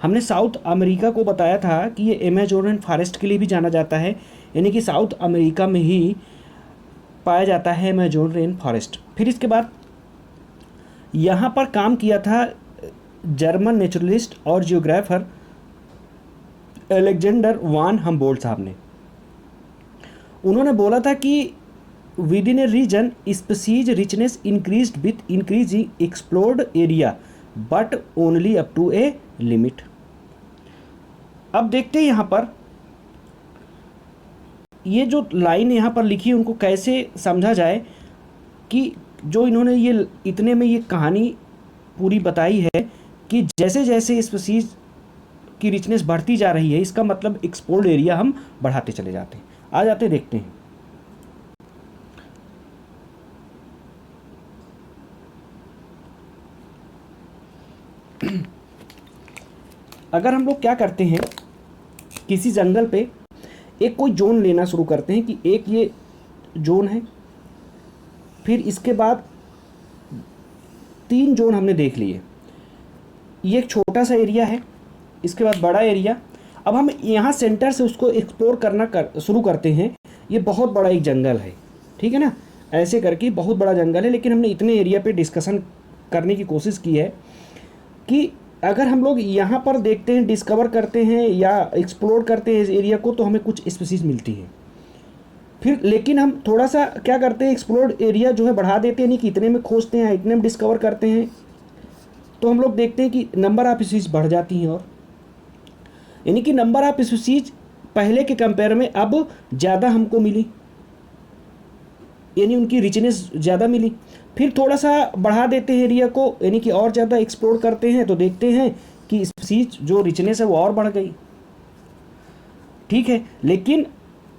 हमने साउथ अमेरिका को बताया था कि ये अमेज़न फॉरेस्ट के लिए भी जाना जाता है, यानी कि साउथ अमेरिका में ही पाया जाता है अमेज़न रेन फॉरेस्ट। फिर इसके बाद यहाँ पर काम किया था जर्मन नेचुरलिस्ट और जियोग्राफर अलेक्जेंडर वान हम्बोल्ट साहब ने। उन्होंने बोला था कि within a region species richness increased with increasing explored area but only up to a limit. अब देखते हैं यहाँ पर ये जो लाइन यहाँ पर लिखी है उनको कैसे समझा जाए कि जो इन्होंने ये इतने में ये कहानी पूरी बताई है कि जैसे जैसे स्पीसीज की रिचनेस बढ़ती जा रही है, इसका मतलब एक्सप्लोर्ड एरिया हम बढ़ाते चले जाते हैं। आ जाते देखते हैं। अगर हम लोग क्या करते हैं, किसी जंगल पे एक कोई जोन लेना शुरू करते हैं कि एक ये जोन है, फिर इसके बाद 3 जोन हमने देख लिए, ये एक छोटा सा एरिया है, इसके बाद बड़ा एरिया। अब हम यहाँ सेंटर से उसको एक्सप्लोर करना शुरू करते हैं। ये बहुत बड़ा एक जंगल है, ठीक है ना, ऐसे करके बहुत बड़ा जंगल है, लेकिन हमने इतने एरिया पे डिस्कशन करने की कोशिश की है कि अगर हम लोग यहाँ पर देखते हैं, डिस्कवर करते हैं या एक्सप्लोर करते हैं इस एरिया को, तो हमें कुछ स्पीसीज मिलती है। फिर लेकिन हम थोड़ा सा क्या करते हैं, एक्सप्लोर्ड एरिया जो है बढ़ा देते हैं, नहीं कि इतने में खोजते हैं, इतने में डिस्कवर करते हैं, तो हम लोग देखते हैं कि नंबर ऑफ स्पीसीज बढ़ जाती हैं, और यानी कि नंबर ऑफ स्पीसीज पहले के कंपेयर में अब ज़्यादा हमको मिली, यानी उनकी रिचनेस ज़्यादा मिली। फिर थोड़ा सा बढ़ा देते हैं एरिया को, यानी कि और ज़्यादा एक्सप्लोर करते हैं, तो देखते हैं कि स्पीसीज जो रिचनेस है वो और बढ़ गई, ठीक है। लेकिन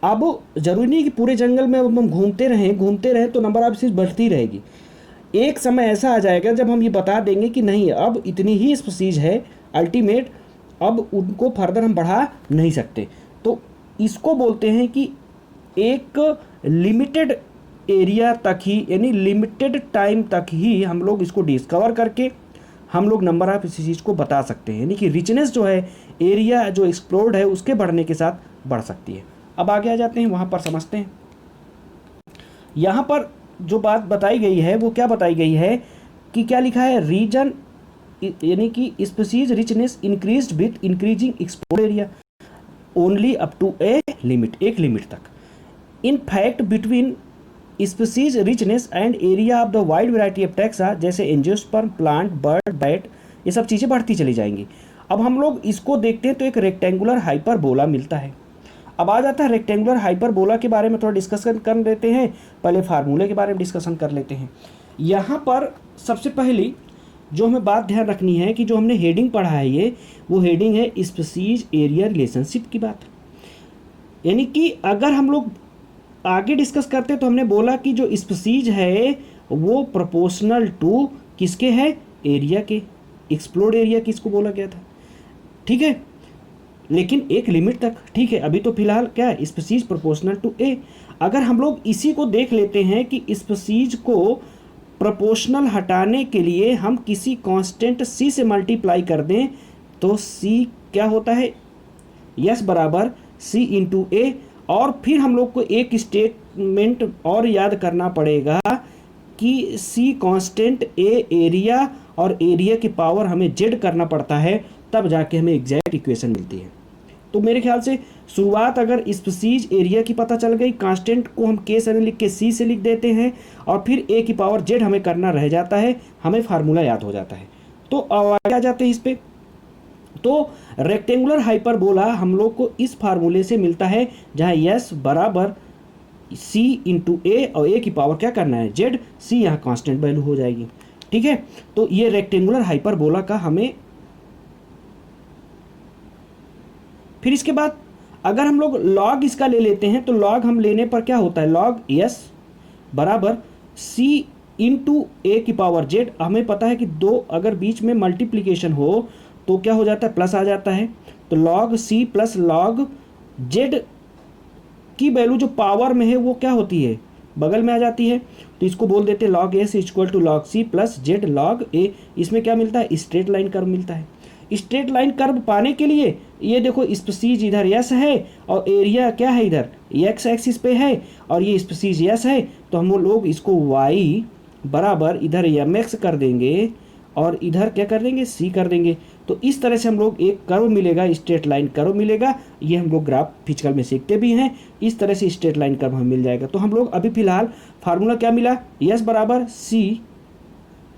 अब ज़रूरी नहीं कि पूरे जंगल में अब हम घूमते रहें तो नंबर ऑफ स्पीसीज बढ़ती रहेगी। एक समय ऐसा आ जाएगा जब हम ये बता देंगे कि नहीं, अब इतनी ही स्पीसीज है अल्टीमेट, अब उनको फर्दर हम बढ़ा नहीं सकते। तो इसको बोलते हैं कि एक लिमिटेड एरिया तक ही, यानी लिमिटेड टाइम तक ही हम लोग इसको डिस्कवर करके हम लोग नंबर ऑफ स्पीसीज को बता सकते हैं, यानी कि रिचनेस जो है एरिया जो एक्सप्लोर्ड है उसके बढ़ने के साथ बढ़ सकती है। अब आगे आ जाते हैं, वहाँ पर समझते हैं। यहाँ पर जो बात बताई गई है वो क्या बताई गई है कि क्या लिखा है, रीजन यानी कि species richness increased with increasing explored area only up to a limit, एक लिमिट तक। In fact between species richness and area of the wide variety of taxa, जैसे एंजियोस्पर्म, प्लांट, बर्ड, बैट, ये सब चीज़ें बढ़ती चली जाएंगी। अब हम लोग इसको देखते हैं तो एक रेक्टेंगुलर हाइपरबोला मिलता है। अब आ जाता है रेक्टेंगुलर हाइपरबोला के बारे में थोड़ा डिस्कशन कर लेते हैं, पहले फार्मूले के बारे में डिस्कशन कर लेते हैं। यहाँ पर सबसे पहली जो हमें बात ध्यान रखनी है कि जो हमने हेडिंग पढ़ा है वो हेडिंग है स्पीसीज एरिया रिलेशनशिप की बात, यानी कि अगर हम लोग आगे डिस्कस करते तो हमने बोला कि जो स्पीसीज है वो प्रोपोर्शनल टू किसके है, एरिया के, एक्सप्लोर्ड एरिया किसको बोला गया था, ठीक है, लेकिन एक लिमिट तक, ठीक है। अभी तो फिलहाल क्या है, स्पीसीज प्रोपोर्शनल टू ए। अगर हम लोग इसी को देख लेते हैं कि स्पीसीज को प्रोपोर्शनल हटाने के लिए हम किसी कांस्टेंट सी से मल्टीप्लाई कर दें तो सी क्या होता है, यस बराबर सी इंटू ए। और फिर हम लोग को एक स्टेटमेंट और याद करना पड़ेगा कि सी कांस्टेंट, ए एरिया, और एरिया की पावर हमें जेड करना पड़ता है, तब जाके हमें एग्जैक्ट इक्वेशन मिलती है। तो मेरे ख्याल से शुरुआत अगर स्पीसीज एरिया की पता चल गई, कांस्टेंट को हम के से लिख के सी से लिख देते हैं, और फिर ए की पावर जेड हमें करना रह जाता है, हमें फार्मूला याद हो जाता है। तो आगे आ जाते हैं इस पे। तो रेक्टेंगुलर हाइपरबोला हम लोग को इस फार्मूले से मिलता है, जहाँ यस बराबर सी इंटू ए, और ए की पावर क्या करना है, जेड, सी यहाँ कांस्टेंट वैल्यू हो जाएगी, ठीक है। तो ये रेक्टेंगुलर हाइपरबोला का हमें, फिर इसके बाद अगर हम लोग लॉग इसका ले लेते हैं तो लॉग हम लेने पर क्या होता है, लॉग यस बराबर सी इंटू ए की पावर जेड। हमें पता है कि दो अगर बीच में मल्टीप्लीकेशन हो तो क्या हो जाता है, प्लस आ जाता है। तो log C plus log Z की वैल्यू जो पावर में है वो क्या होती है, बगल में आ जाती है। तो इसको बोल देते हैं log S equal to log C plus Z log A. इसमें क्या मिलता है, स्ट्रेट लाइन कर्व मिलता है। स्ट्रेट लाइन कर्व पाने के लिए ये देखो, स्पीसीज इधर यस है और एरिया क्या है इधर एक्स एक्सिस पे है, और ये स्पीसीज यस है, तो हम लोग इसको वाई बराबर इधर एम एक्स कर देंगे और इधर क्या कर देंगे, सी कर देंगे। तो इस तरह से हम लोग एक कर्व मिलेगा, स्ट्रेट लाइन कर्व मिलेगा। ये हम लोग ग्राफ फिजिकल में सीखते भी हैं, इस तरह से स्ट्रेट लाइन कर्व हमें मिल जाएगा। तो हम लोग अभी फिलहाल फार्मूला क्या मिला, यस बराबर सी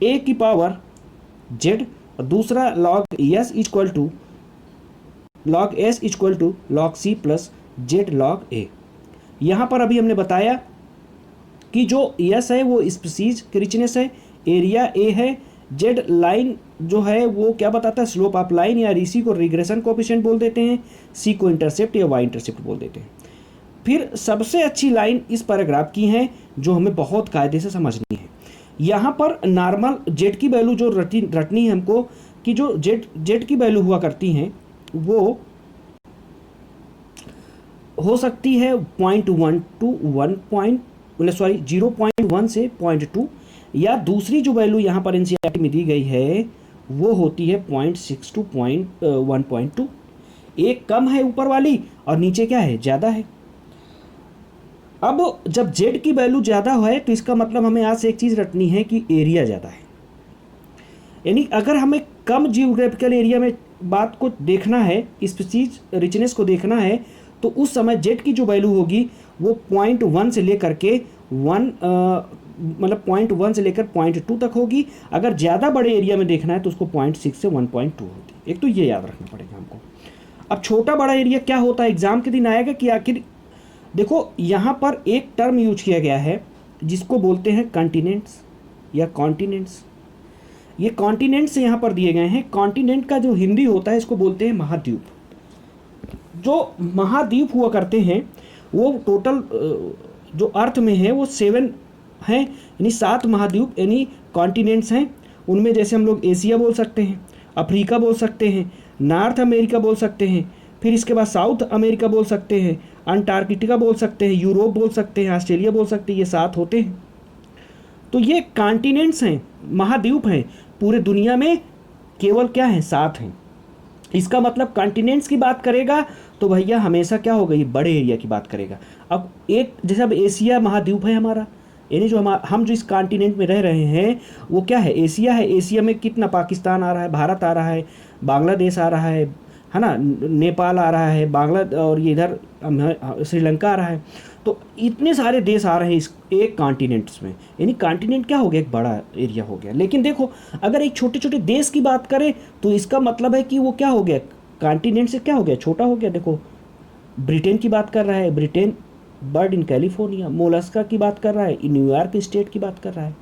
ए की पावर जेड, और दूसरा log S equal to log S equal to log C plus Z log A. यहाँ पर अभी हमने बताया कि जो यस है वो स्पीसीज की रिचनेस है, एरिया ए है, जेड लाइन जो है वो क्या बताता है, स्लोप ऑफ लाइन, या इसी को रिग्रेशन कोएफिशिएंट बोल देते हैं, सी को इंटरसेप्ट या वाई इंटरसेप्ट बोल देते हैं। फिर सबसे अच्छी लाइन इस पैराग्राफ की है जो हमें बहुत कायदे से समझनी है। यहाँ पर नॉर्मल जेड की वैल्यू जो रटनी है हमको, कि जो जेड की वैल्यू हुआ करती हैं वो हो सकती है 0.1 टू 0.1 से 0.2, या दूसरी जो वैल्यू यहाँ पर एनसीईआरटी में दी गई है वो होती है 0.6 टू 1.2। एक कम है ऊपर वाली और नीचे क्या है, ज़्यादा है। अब जब जेड की वैल्यू ज़्यादा है तो इसका मतलब हमें आज से एक चीज़ रटनी है कि एरिया ज़्यादा है। यानी अगर हमें कम जियोग्राफिकल एरिया में बात को देखना है, स्पीसीज रिचनेस को देखना है, तो उस समय जेड की जो वैल्यू होगी वो 0.1 से लेकर के 0.1 से लेकर 0.2 तक होगी। अगर ज़्यादा बड़े एरिया में देखना है तो उसको 0.6 से 1.2 होती है। एक तो ये याद रखना पड़ेगा हमको। अब छोटा बड़ा एरिया क्या होता है, एग्जाम के दिन आएगा कि आखिर देखो यहाँ पर एक टर्म यूज किया गया है जिसको बोलते हैं कॉन्टिनेंट्स या कॉन्टिनेंट्स। ये कॉन्टिनेंट्स यहाँ पर दिए गए हैं। कॉन्टिनेंट का जो हिंदी होता है इसको बोलते हैं महाद्वीप। जो महाद्वीप हुआ करते हैं वो टोटल जो अर्थ में है वो 7 हैं, यानी 7 महाद्वीप यानी कॉन्टिनेंट्स हैं। उनमें जैसे हम लोग एशिया बोल सकते हैं, अफ्रीका बोल सकते हैं, नॉर्थ अमेरिका बोल सकते हैं, फिर इसके बाद साउथ अमेरिका बोल सकते हैं, अंटार्कटिका बोल सकते हैं, यूरोप बोल सकते हैं, ऑस्ट्रेलिया बोल सकते हैं। ये 7 होते हैं। तो ये कॉन्टिनेंट्स हैं, महाद्वीप हैं। पूरे दुनिया में केवल क्या है, 7 हैं। इसका मतलब कॉन्टिनेंट्स की बात करेगा तो भैया हमेशा क्या होगा, ये बड़े एरिया की बात करेगा। अब एक जैसे अब एशिया महाद्वीप है हमारा, यानी जो हम जो इस कॉन्टिनेंट में रह रहे हैं वो क्या है, एशिया है। एशिया में कितना, पाकिस्तान आ रहा है, भारत आ रहा है, बांग्लादेश आ रहा है ना, नेपाल आ रहा है, और ये इधर श्रीलंका आ रहा है। तो इतने सारे देश आ रहे हैं इस एक कॉन्टिनेंट्स में, यानी कॉन्टिनेंट क्या हो गया, एक बड़ा एरिया हो गया। लेकिन देखो अगर एक छोटे छोटे देश की बात करें तो इसका मतलब है कि वो क्या हो गया, कॉन्टिनेंट से क्या हो गया, छोटा हो गया। देखो ब्रिटेन की बात कर रहा है, Britain bird in California, Mollusca की बात कर रहा है, न्यूयॉर्क स्टेट की बात कर रहा है।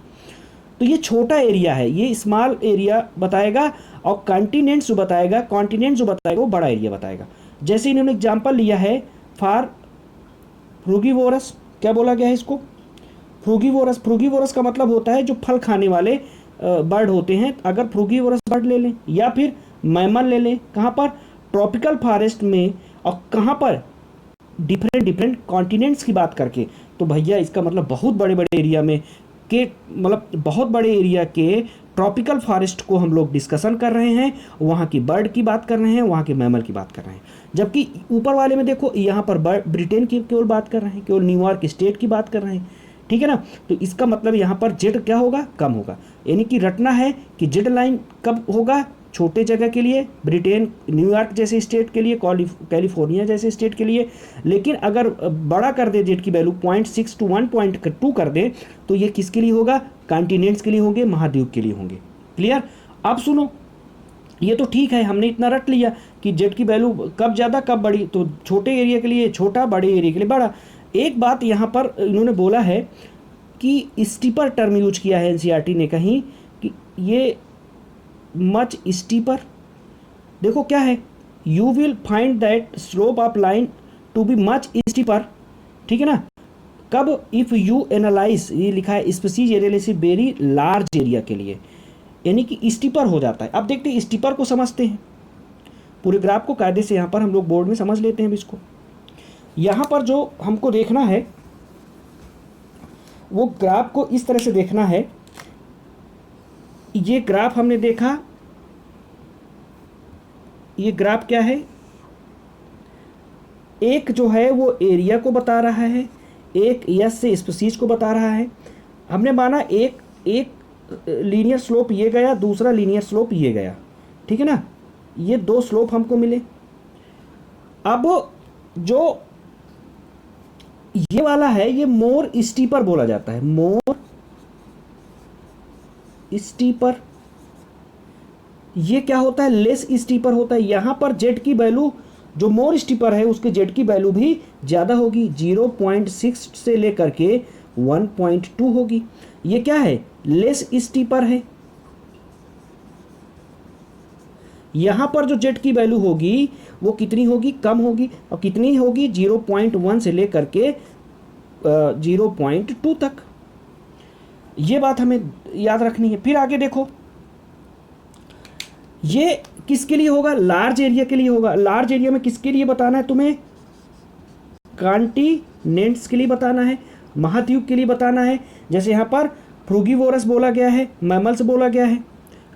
तो ये छोटा एरिया है, ये स्मॉल एरिया बताएगा, और कॉन्टिनेंट्स जो बताएगा, कॉन्टिनेंट जो बताएगा वो बड़ा एरिया बताएगा। जैसे इन्होंने एग्जाम्पल लिया है फॉर फ्रूगीवोरस, क्या बोला गया है इसको? फ्रूगीवोरस। फ्रूगीवोरस का मतलब होता है जो फल खाने वाले बर्ड होते हैं। अगर फ्रूगीवोरस बर्ड ले लें या फिर मैमल ले लें, कहाँ पर? ट्रॉपिकल फॉरेस्ट में। और कहाँ पर? डिफरेंट डिफरेंट कॉन्टिनेंट्स की बात करके। तो भैया इसका मतलब बहुत बड़े बड़े एरिया में के, मतलब बहुत बड़े एरिया के ट्रॉपिकल फॉरेस्ट को हम लोग डिस्कशन कर रहे हैं, वहाँ की बर्ड की बात कर रहे हैं, वहाँ के मैमल की बात कर रहे हैं। जबकि ऊपर वाले में देखो, यहाँ पर ब्रिटेन की केवल बात कर रहे हैं, केवल न्यूयॉर्क स्टेट की बात कर रहे हैं, ठीक है ना। तो इसका मतलब यहाँ पर जेड क्या होगा? कम होगा। यानी कि रटना है कि जेड लाइन कब होगा? छोटे जगह के लिए, ब्रिटेन, न्यूयॉर्क जैसे स्टेट के लिए, कैलिफोर्निया जैसे स्टेट के लिए। लेकिन अगर बड़ा कर दे जेड की वैल्यू 0.6 to 1.2 कर दे, तो ये किसके लिए होगा? कॉन्टिनेंट्स के लिए होंगे, महाद्वीप के लिए होंगे। क्लियर? अब सुनो, ये तो ठीक है, हमने इतना रट लिया कि जेड की वैल्यू कब ज़्यादा कब बड़ी, तो छोटे एरिया के लिए छोटा, बड़े एरिया के लिए बड़ा। एक बात यहाँ पर इन्होंने बोला है कि स्टीपर टर्म यूज किया है एनसीईआरटी ने कहीं, कि ये मच स्टीपर। देखो क्या है, you will find that slope of line to be much steeper, ठीक है ना। कब? इफ़ यू एनालाइज, ये लिखा है species analysis very large area के लिए, यानी कि स्टीपर हो जाता है। अब देखते हैं स्टीपर को समझते हैं, पूरे ग्राफ को कायदे से यहाँ पर हम लोग बोर्ड में समझ लेते हैं अब इसको। यहाँ पर जो हमको देखना है वो ग्राफ को इस तरह से देखना है। ये ग्राफ हमने देखा, ये ग्राफ क्या है? एक जो है वो एरिया को बता रहा है, एक यस से स्पीसीज को बता रहा है। हमने माना एक लीनियर स्लोप ये गया, दूसरा लीनियर स्लोप ये गया, ठीक है ना। ये दो स्लोप हमको मिले। अब जो ये वाला है ये मोर स्टीपर बोला जाता है, मोर स्टीपर। ये क्या होता है? लेस स्टीपर होता है। यहाँ पर जेड की वैल्यू, जो मोर स्टीपर है उसके जेड की वैल्यू भी ज़्यादा होगी, 0.6 से लेकर के 1.2 होगी। ये क्या है? लेस स्टीपर है। यहाँ पर जो जेड की वैल्यू होगी वो कितनी होगी? कम होगी। और कितनी होगी? 0.1 से लेकर के 0.2 तक। ये बात हमें याद रखनी है। फिर आगे देखो, ये किसके लिए होगा? लार्ज एरिया के लिए होगा। लार्ज एरिया में किसके लिए बताना है तुम्हें? कॉन्टिनेंट्स के लिए बताना है, महाद्वीप के लिए बताना है। जैसे यहाँ पर फ्रूगीवोरस बोला गया है, मैमल्स बोला गया है,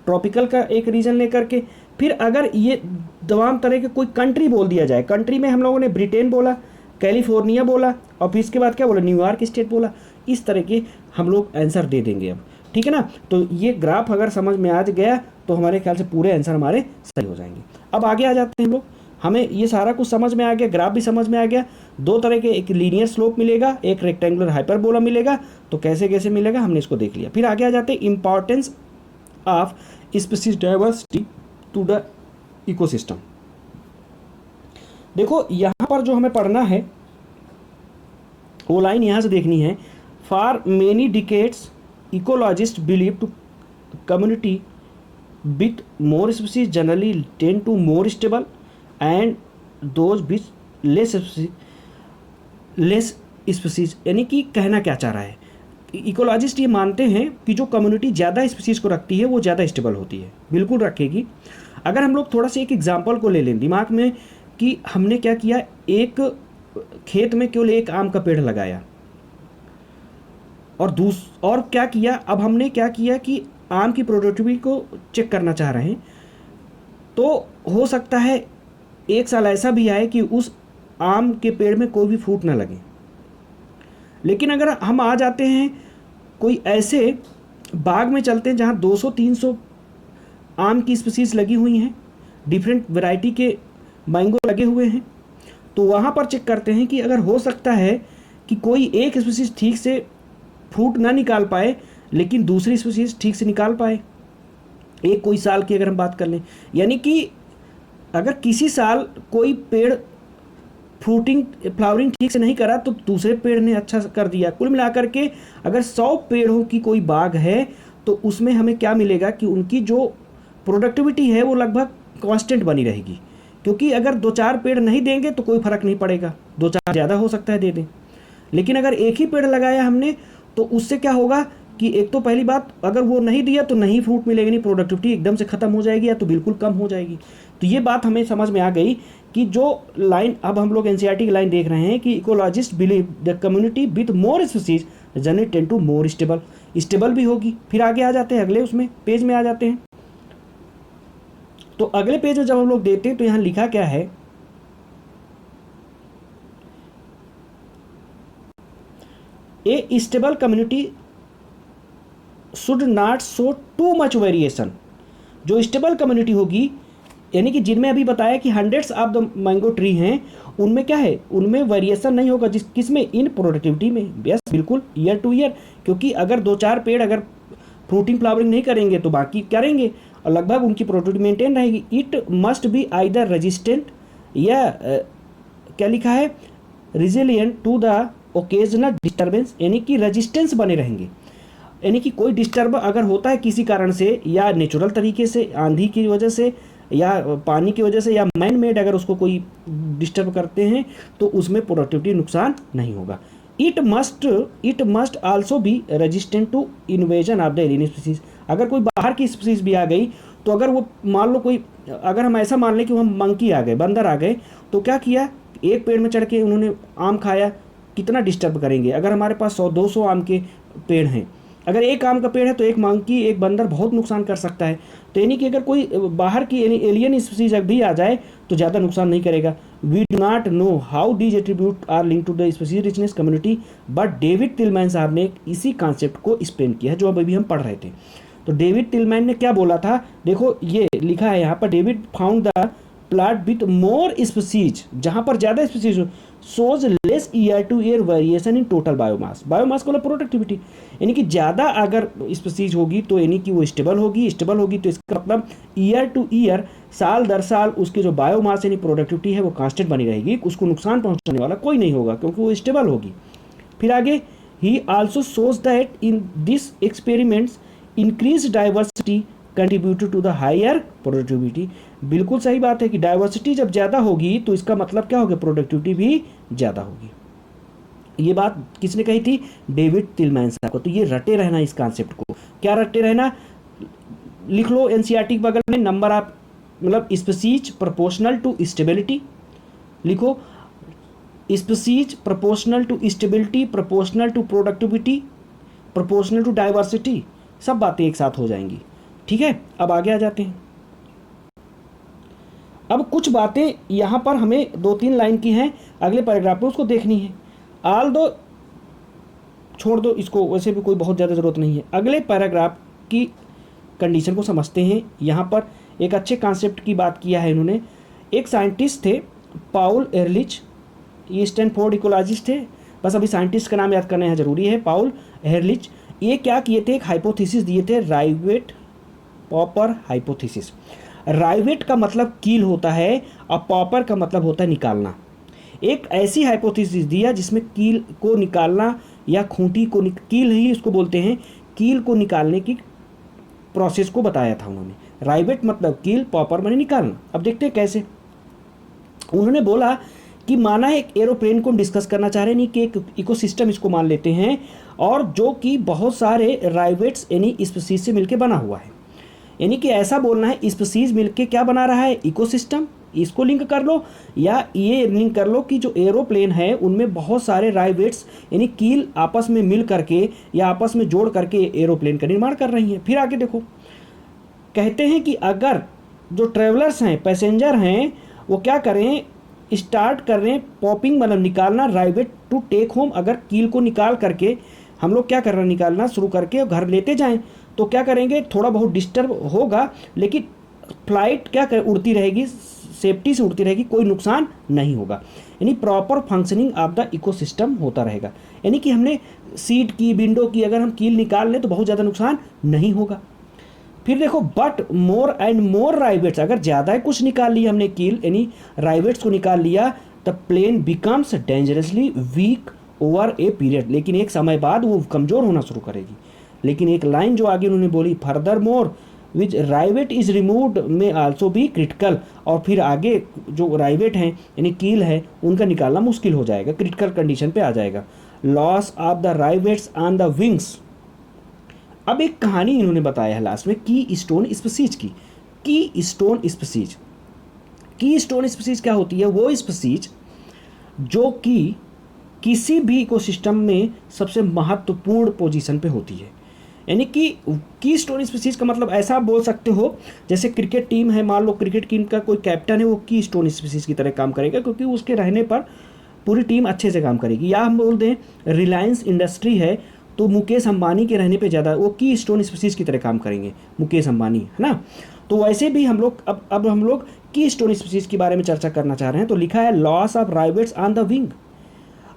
ट्रॉपिकल का एक रीजन लेकर के। फिर अगर ये तमाम तरह के कोई कंट्री बोल दिया जाए, कंट्री में हम लोगों ने ब्रिटेन बोला, कैलिफोर्निया बोला, और फिर इसके बाद क्या बोला? न्यूयॉर्क स्टेट बोला। इस तरह के हम लोग आंसर दे देंगे अब, ठीक है ना। तो ये ग्राफ अगर समझ में आ गया तो हमारे ख्याल से पूरे आंसर हमारे सही हो जाएंगे। अब आगे आ जाते हैं हम लोग। हमें ये सारा कुछ समझ में आ गया, ग्राफ भी समझ में आ गया। दो तरह के, एक लीनियर स्लोप मिलेगा, एक रेक्टेंगुलर हाइपरबोला मिलेगा। तो कैसे कैसे मिलेगा हमने इसको देख लिया। फिर आगे आ जाते हैं importance of species diversity to the ecosystem. देखो यहाँ पर जो हमें पढ़ना है वो लाइन यहाँ से देखनी है। For many decades ecologist believe to community with more species generally tend to more stable and those with less species. यानी कि कहना क्या चाह रहा है, इकोलॉजिस्ट ये मानते हैं कि जो कम्युनिटी ज़्यादा स्पीसीज को रखती है वो ज़्यादा स्टेबल होती है। बिल्कुल रखेगी। अगर हम लोग थोड़ा सा एक एग्जांपल को ले लें दिमाग में कि हमने क्या किया, एक खेत में केवल एक आम का पेड़ लगाया और क्या किया, अब हमने क्या किया कि आम की प्रोडक्टिविटी को चेक करना चाह रहे हैं। तो हो सकता है एक साल ऐसा भी आए कि उस आम के पेड़ में कोई भी फ्रूट ना लगे। लेकिन अगर हम आ जाते हैं कोई ऐसे बाग में चलते हैं जहाँ 200-300 आम की स्पीसीज लगी हुई हैं, डिफरेंट वैरायटी के मैंगो लगे हुए हैं, तो वहाँ पर चेक करते हैं कि अगर हो सकता है कि कोई एक स्पीसीज ठीक से फ्रूट ना निकाल पाए लेकिन दूसरी स्पीसीज ठीक से निकाल पाए। एक कोई साल की अगर हम बात कर लें, यानी कि अगर किसी साल कोई पेड़ फ्लावरिंग ठीक से नहीं करा तो दूसरे पेड़ ने अच्छा कर दिया। कुल मिलाकर के अगर 100 पेड़ों की कोई बाग है तो उसमें हमें क्या मिलेगा कि उनकी जो प्रोडक्टिविटी है वो लगभग कांस्टेंट बनी रहेगी। क्योंकि अगर 2-4 पेड़ नहीं देंगे तो कोई फ़र्क नहीं पड़ेगा, 2-4 ज़्यादा हो सकता है दे दें। लेकिन अगर एक ही पेड़ लगाया हमने तो उससे क्या होगा कि एक तो पहली बात, अगर वो नहीं दिया तो नहीं फ्रूट मिलेगी, नहीं प्रोडक्टिविटी एकदम से ख़त्म हो जाएगी या तो बिल्कुल कम हो जाएगी। तो ये बात हमें समझ में आ गई कि जो लाइन अब हम लोग एनसीईआरटी की लाइन देख रहे हैं कि ecologist believe the community with more species generally tend to more stable, stable भी होगी। फिर आगे आ जाते हैं, अगले उसमें पेज में आ जाते हैं। तो अगले पेज में जब हम लोग देते हैं तो यहाँ लिखा क्या है, a stable community should not show too much variation. जो स्टेबल कम्युनिटी होगी, यानी कि जिनमें अभी बताया कि hundreds of the mango tree हैं, उनमें क्या है, उनमें वेरिएशन नहीं होगा। किसमें, इन प्रोडक्टिविटी में। यस बिल्कुल, ईयर टू ईयर, क्योंकि अगर 2-4 पेड़ अगर फ्रूटिंग फ्लावरिंग नहीं करेंगे तो बाकी करेंगे और लगभग उनकी प्रोडक्टिविटी मेंटेन रहेगी। It must be either resistant या क्या लिखा है, resilient to the occasional disturbance, यानी कि रेजिस्टेंस बने रहेंगे। यानी कि कोई डिस्टर्ब अगर होता है किसी कारण से, या नेचुरल तरीके से आंधी की वजह से या पानी की वजह से या मैन मेड अगर उसको कोई डिस्टर्ब करते हैं तो उसमें प्रोडक्टिविटी नुकसान नहीं होगा। It must also be resistant to invasion of the alien species. अगर कोई बाहर की स्पीसीज भी आ गई तो अगर वो मान लो कोई, अगर हम ऐसा मान लें कि हम मंकी आ गए, बंदर आ गए, तो क्या किया, एक पेड़ में चढ़ के उन्होंने आम खाया, कितना डिस्टर्ब करेंगे। अगर हमारे पास 100-200 आम के पेड़ हैं, अगर एक आम का पेड़ है तो एक मंकी, एक बंदर बहुत नुकसान कर सकता है। तो यानी कि अगर कोई बाहर की एलियन स्पीसीज भी आ जाए तो ज़्यादा नुकसान नहीं करेगा। We do not know how these attribute are link to the species richness community, but David Tilman साहब ने इसी कॉन्सेप्ट को एक्सप्लेन किया है जो अभी हम पढ़ रहे थे। तो डेविड टिलमैन ने क्या बोला था, देखो ये लिखा है यहाँ पर, David found the plot with more species, जहाँ पर ज़्यादा स्पीसीज हो, shows less year to year variation in total biomass. Biomass को प्रोडक्टिविटी, यानी कि ज़्यादा अगर स्पीसीज होगी तो यानी कि वो स्टेबल होगी, स्टेबल होगी तो इसका मतलब ईयर टू ईयर, साल दर साल उसकी जो बायोमास यानी प्रोडक्टिविटी है वो कांस्टेंट बनी रहेगी, उसको नुकसान पहुंचाने वाला कोई नहीं होगा क्योंकि वो स्टेबल होगी। फिर आगे, he also shows that in this experiments increase diversity contributed to the higher productivity. बिल्कुल सही बात है कि डाइवर्सिटी जब ज़्यादा होगी तो इसका मतलब क्या होगा, प्रोडक्टिविटी भी ज़्यादा होगी। ये बात किसने कही थी, डेविड टिलमैन साहब को। तो ये रटे रहना इस कॉन्सेप्ट को, क्या रटे रहना, लिख लो एनसीईआरटी के बगल में, नंबर ऑफ मतलब स्पीसीज प्रोपोर्शनल टू स्टेबिलिटी, लिखो species proportional to stability, proportional to productivity, proportional to diversity, सब बातें एक साथ हो जाएंगी। ठीक है, अब आगे आ जाते हैं। अब कुछ बातें यहाँ पर हमें 2-3 लाइन की हैं, अगले पैराग्राफ में उसको देखनी है। आल दो छोड़ दो इसको, वैसे भी कोई बहुत ज़्यादा ज़रूरत नहीं है। अगले पैराग्राफ की कंडीशन को समझते हैं। यहाँ पर एक अच्छे कॉन्सेप्ट की बात किया है इन्होंने। एक साइंटिस्ट थे पाउल एहरलिच, ये स्टैनफोर्ड इकोलॉजिस्ट थे, बस अभी साइंटिस्ट का नाम याद करना यहाँ ज़रूरी है, पाउल एहरलिच। ये क्या किए थे, एक हाइपोथेसिस दिए थे, राइवेट पॉपर हाइपोथेसिस। राइवेट का मतलब कील होता है और पॉपर का मतलब होता है निकालना। एक ऐसी हाइपोथेसिस दिया जिसमें कील को निकालना या खूंटी को कील ही उसको बोलते हैं, कील को निकालने की प्रोसेस को बताया था उन्होंने। राइवेट मतलब कील, पॉपर माने निकालना। अब देखते हैं कैसे। उन्होंने बोला कि माना एक एरोप्लेन को हम डिस्कस करना चाह रहे हैं, नहीं कि एक इकोसिस्टम इसको मान लेते हैं, और जो कि बहुत सारे राइवेट्स यानी स्पीसीज से मिलकर बना हुआ है। यानी कि ऐसा बोलना है स्पीसीज मिलके क्या बना रहा है, इकोसिस्टम। इसको लिंक कर लो या ये लिंक कर लो कि जो एरोप्लेन है उनमें बहुत सारे राइवेट्स यानी कील आपस में मिल करके या आपस में जोड़ करके एरोप्लेन का निर्माण कर रही हैं। फिर आगे देखो, कहते हैं कि अगर जो ट्रेवलर्स हैं, पैसेंजर हैं, वो क्या करें, स्टार्ट कर रहे हैं पॉपिंग मतलब निकालना राइवेट टू टेक होम। अगर कील को निकाल करके हम लोग क्या कर रहे हैं, निकालना शुरू करके घर लेते जाएं, तो क्या करेंगे, थोड़ा बहुत डिस्टर्ब होगा लेकिन फ्लाइट क्या कर उड़ती रहेगी, सेफ्टी से उड़ती रहेगी, कोई नुकसान नहीं होगा। यानी proper functioning of the ecosystem होता रहेगा। यानी कि हमने सीट की, विंडो की अगर हम कील निकाल लें तो बहुत ज़्यादा नुकसान नहीं होगा। फिर देखो, बट मोर एंड मोर राइवेट्स, अगर ज़्यादा कुछ निकाल लिया हमने कील यानी राइवेट्स को निकाल लिया, the plane becomes dangerously weak over a period. लेकिन एक समय बाद वो कमज़ोर होना शुरू करेगी। लेकिन एक लाइन जो आगे उन्होंने बोली, furthermore which rivet is removed में आल्सो भी क्रिटिकल, और फिर आगे जो राइवेट हैं यानी कील है उनका निकालना मुश्किल हो जाएगा, क्रिटिकल कंडीशन पे आ जाएगा। Loss of the rivets on the wings. अब एक कहानी इन्होंने बताया है लास्ट में की स्टोन स्पीसीज की। की स्टोन स्पीसीज, की स्टोन स्पीसीज क्या होती है? वो स्पीसीज जो कि किसी भी इकोसिस्टम में सबसे महत्वपूर्ण पोजीशन पे होती है। यानी कि की स्टोन स्पीसीज का मतलब ऐसा आप बोल सकते हो जैसे क्रिकेट टीम है, मान लो क्रिकेट टीम का कोई कैप्टन है, वो की स्टोन स्पीसीज की तरह काम करेगा क्योंकि उसके रहने पर पूरी टीम अच्छे से काम करेगी। या हम बोल दें रिलायंस इंडस्ट्री है तो मुकेश अंबानी के रहने पे ज़्यादा वो की स्टोन स्पीसीज की तरह काम करेंगे, मुकेश अंबानी, है ना। तो वैसे भी हम लोग अब हम लोग की स्टोन स्पीसीज के बारे में चर्चा करना चाह रहे हैं। तो लिखा है loss of rivets on the wing.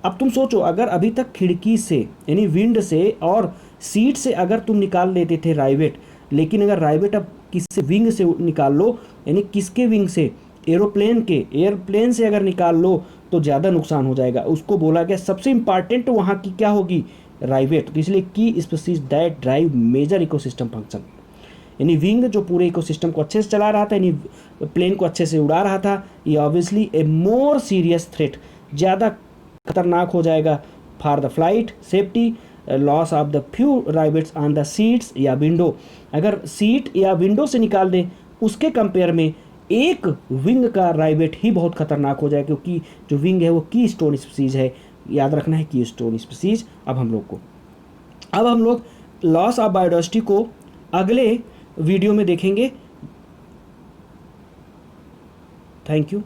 अब तुम सोचो, अगर अभी तक खिड़की से यानी विंड से और सीट से अगर तुम निकाल लेते थे राइवेट, लेकिन अगर राइवेट अब किसी विंग से निकाल लो, यानी किसके विंग से? एयरप्लेन से अगर निकाल लो तो ज़्यादा नुकसान हो जाएगा। उसको बोला गया सबसे इंपॉर्टेंट वहाँ की क्या होगी? राइवेट। तो इसलिए की species that drive major ecosystem function, यानी विंग जो पूरे इकोसिस्टम को अच्छे से चला रहा था, यानी प्लेन को अच्छे से उड़ा रहा था, ये obviously a more serious threat, ज़्यादा खतरनाक हो जाएगा for the flight safety. Loss of the few rivets on the seats या विंडो, अगर सीट या विंडो से निकाल दें उसके कंपेयर में एक विंग का राइवेट ही बहुत खतरनाक हो जाए, क्योंकि जो विंग है वो की स्टोन स्पीसीज है, याद रखना है की स्टोन स्पीसीज। अब हम लोग लॉस ऑफ बायोडाइवर्सिटी को अगले वीडियो में देखेंगे। Thank you.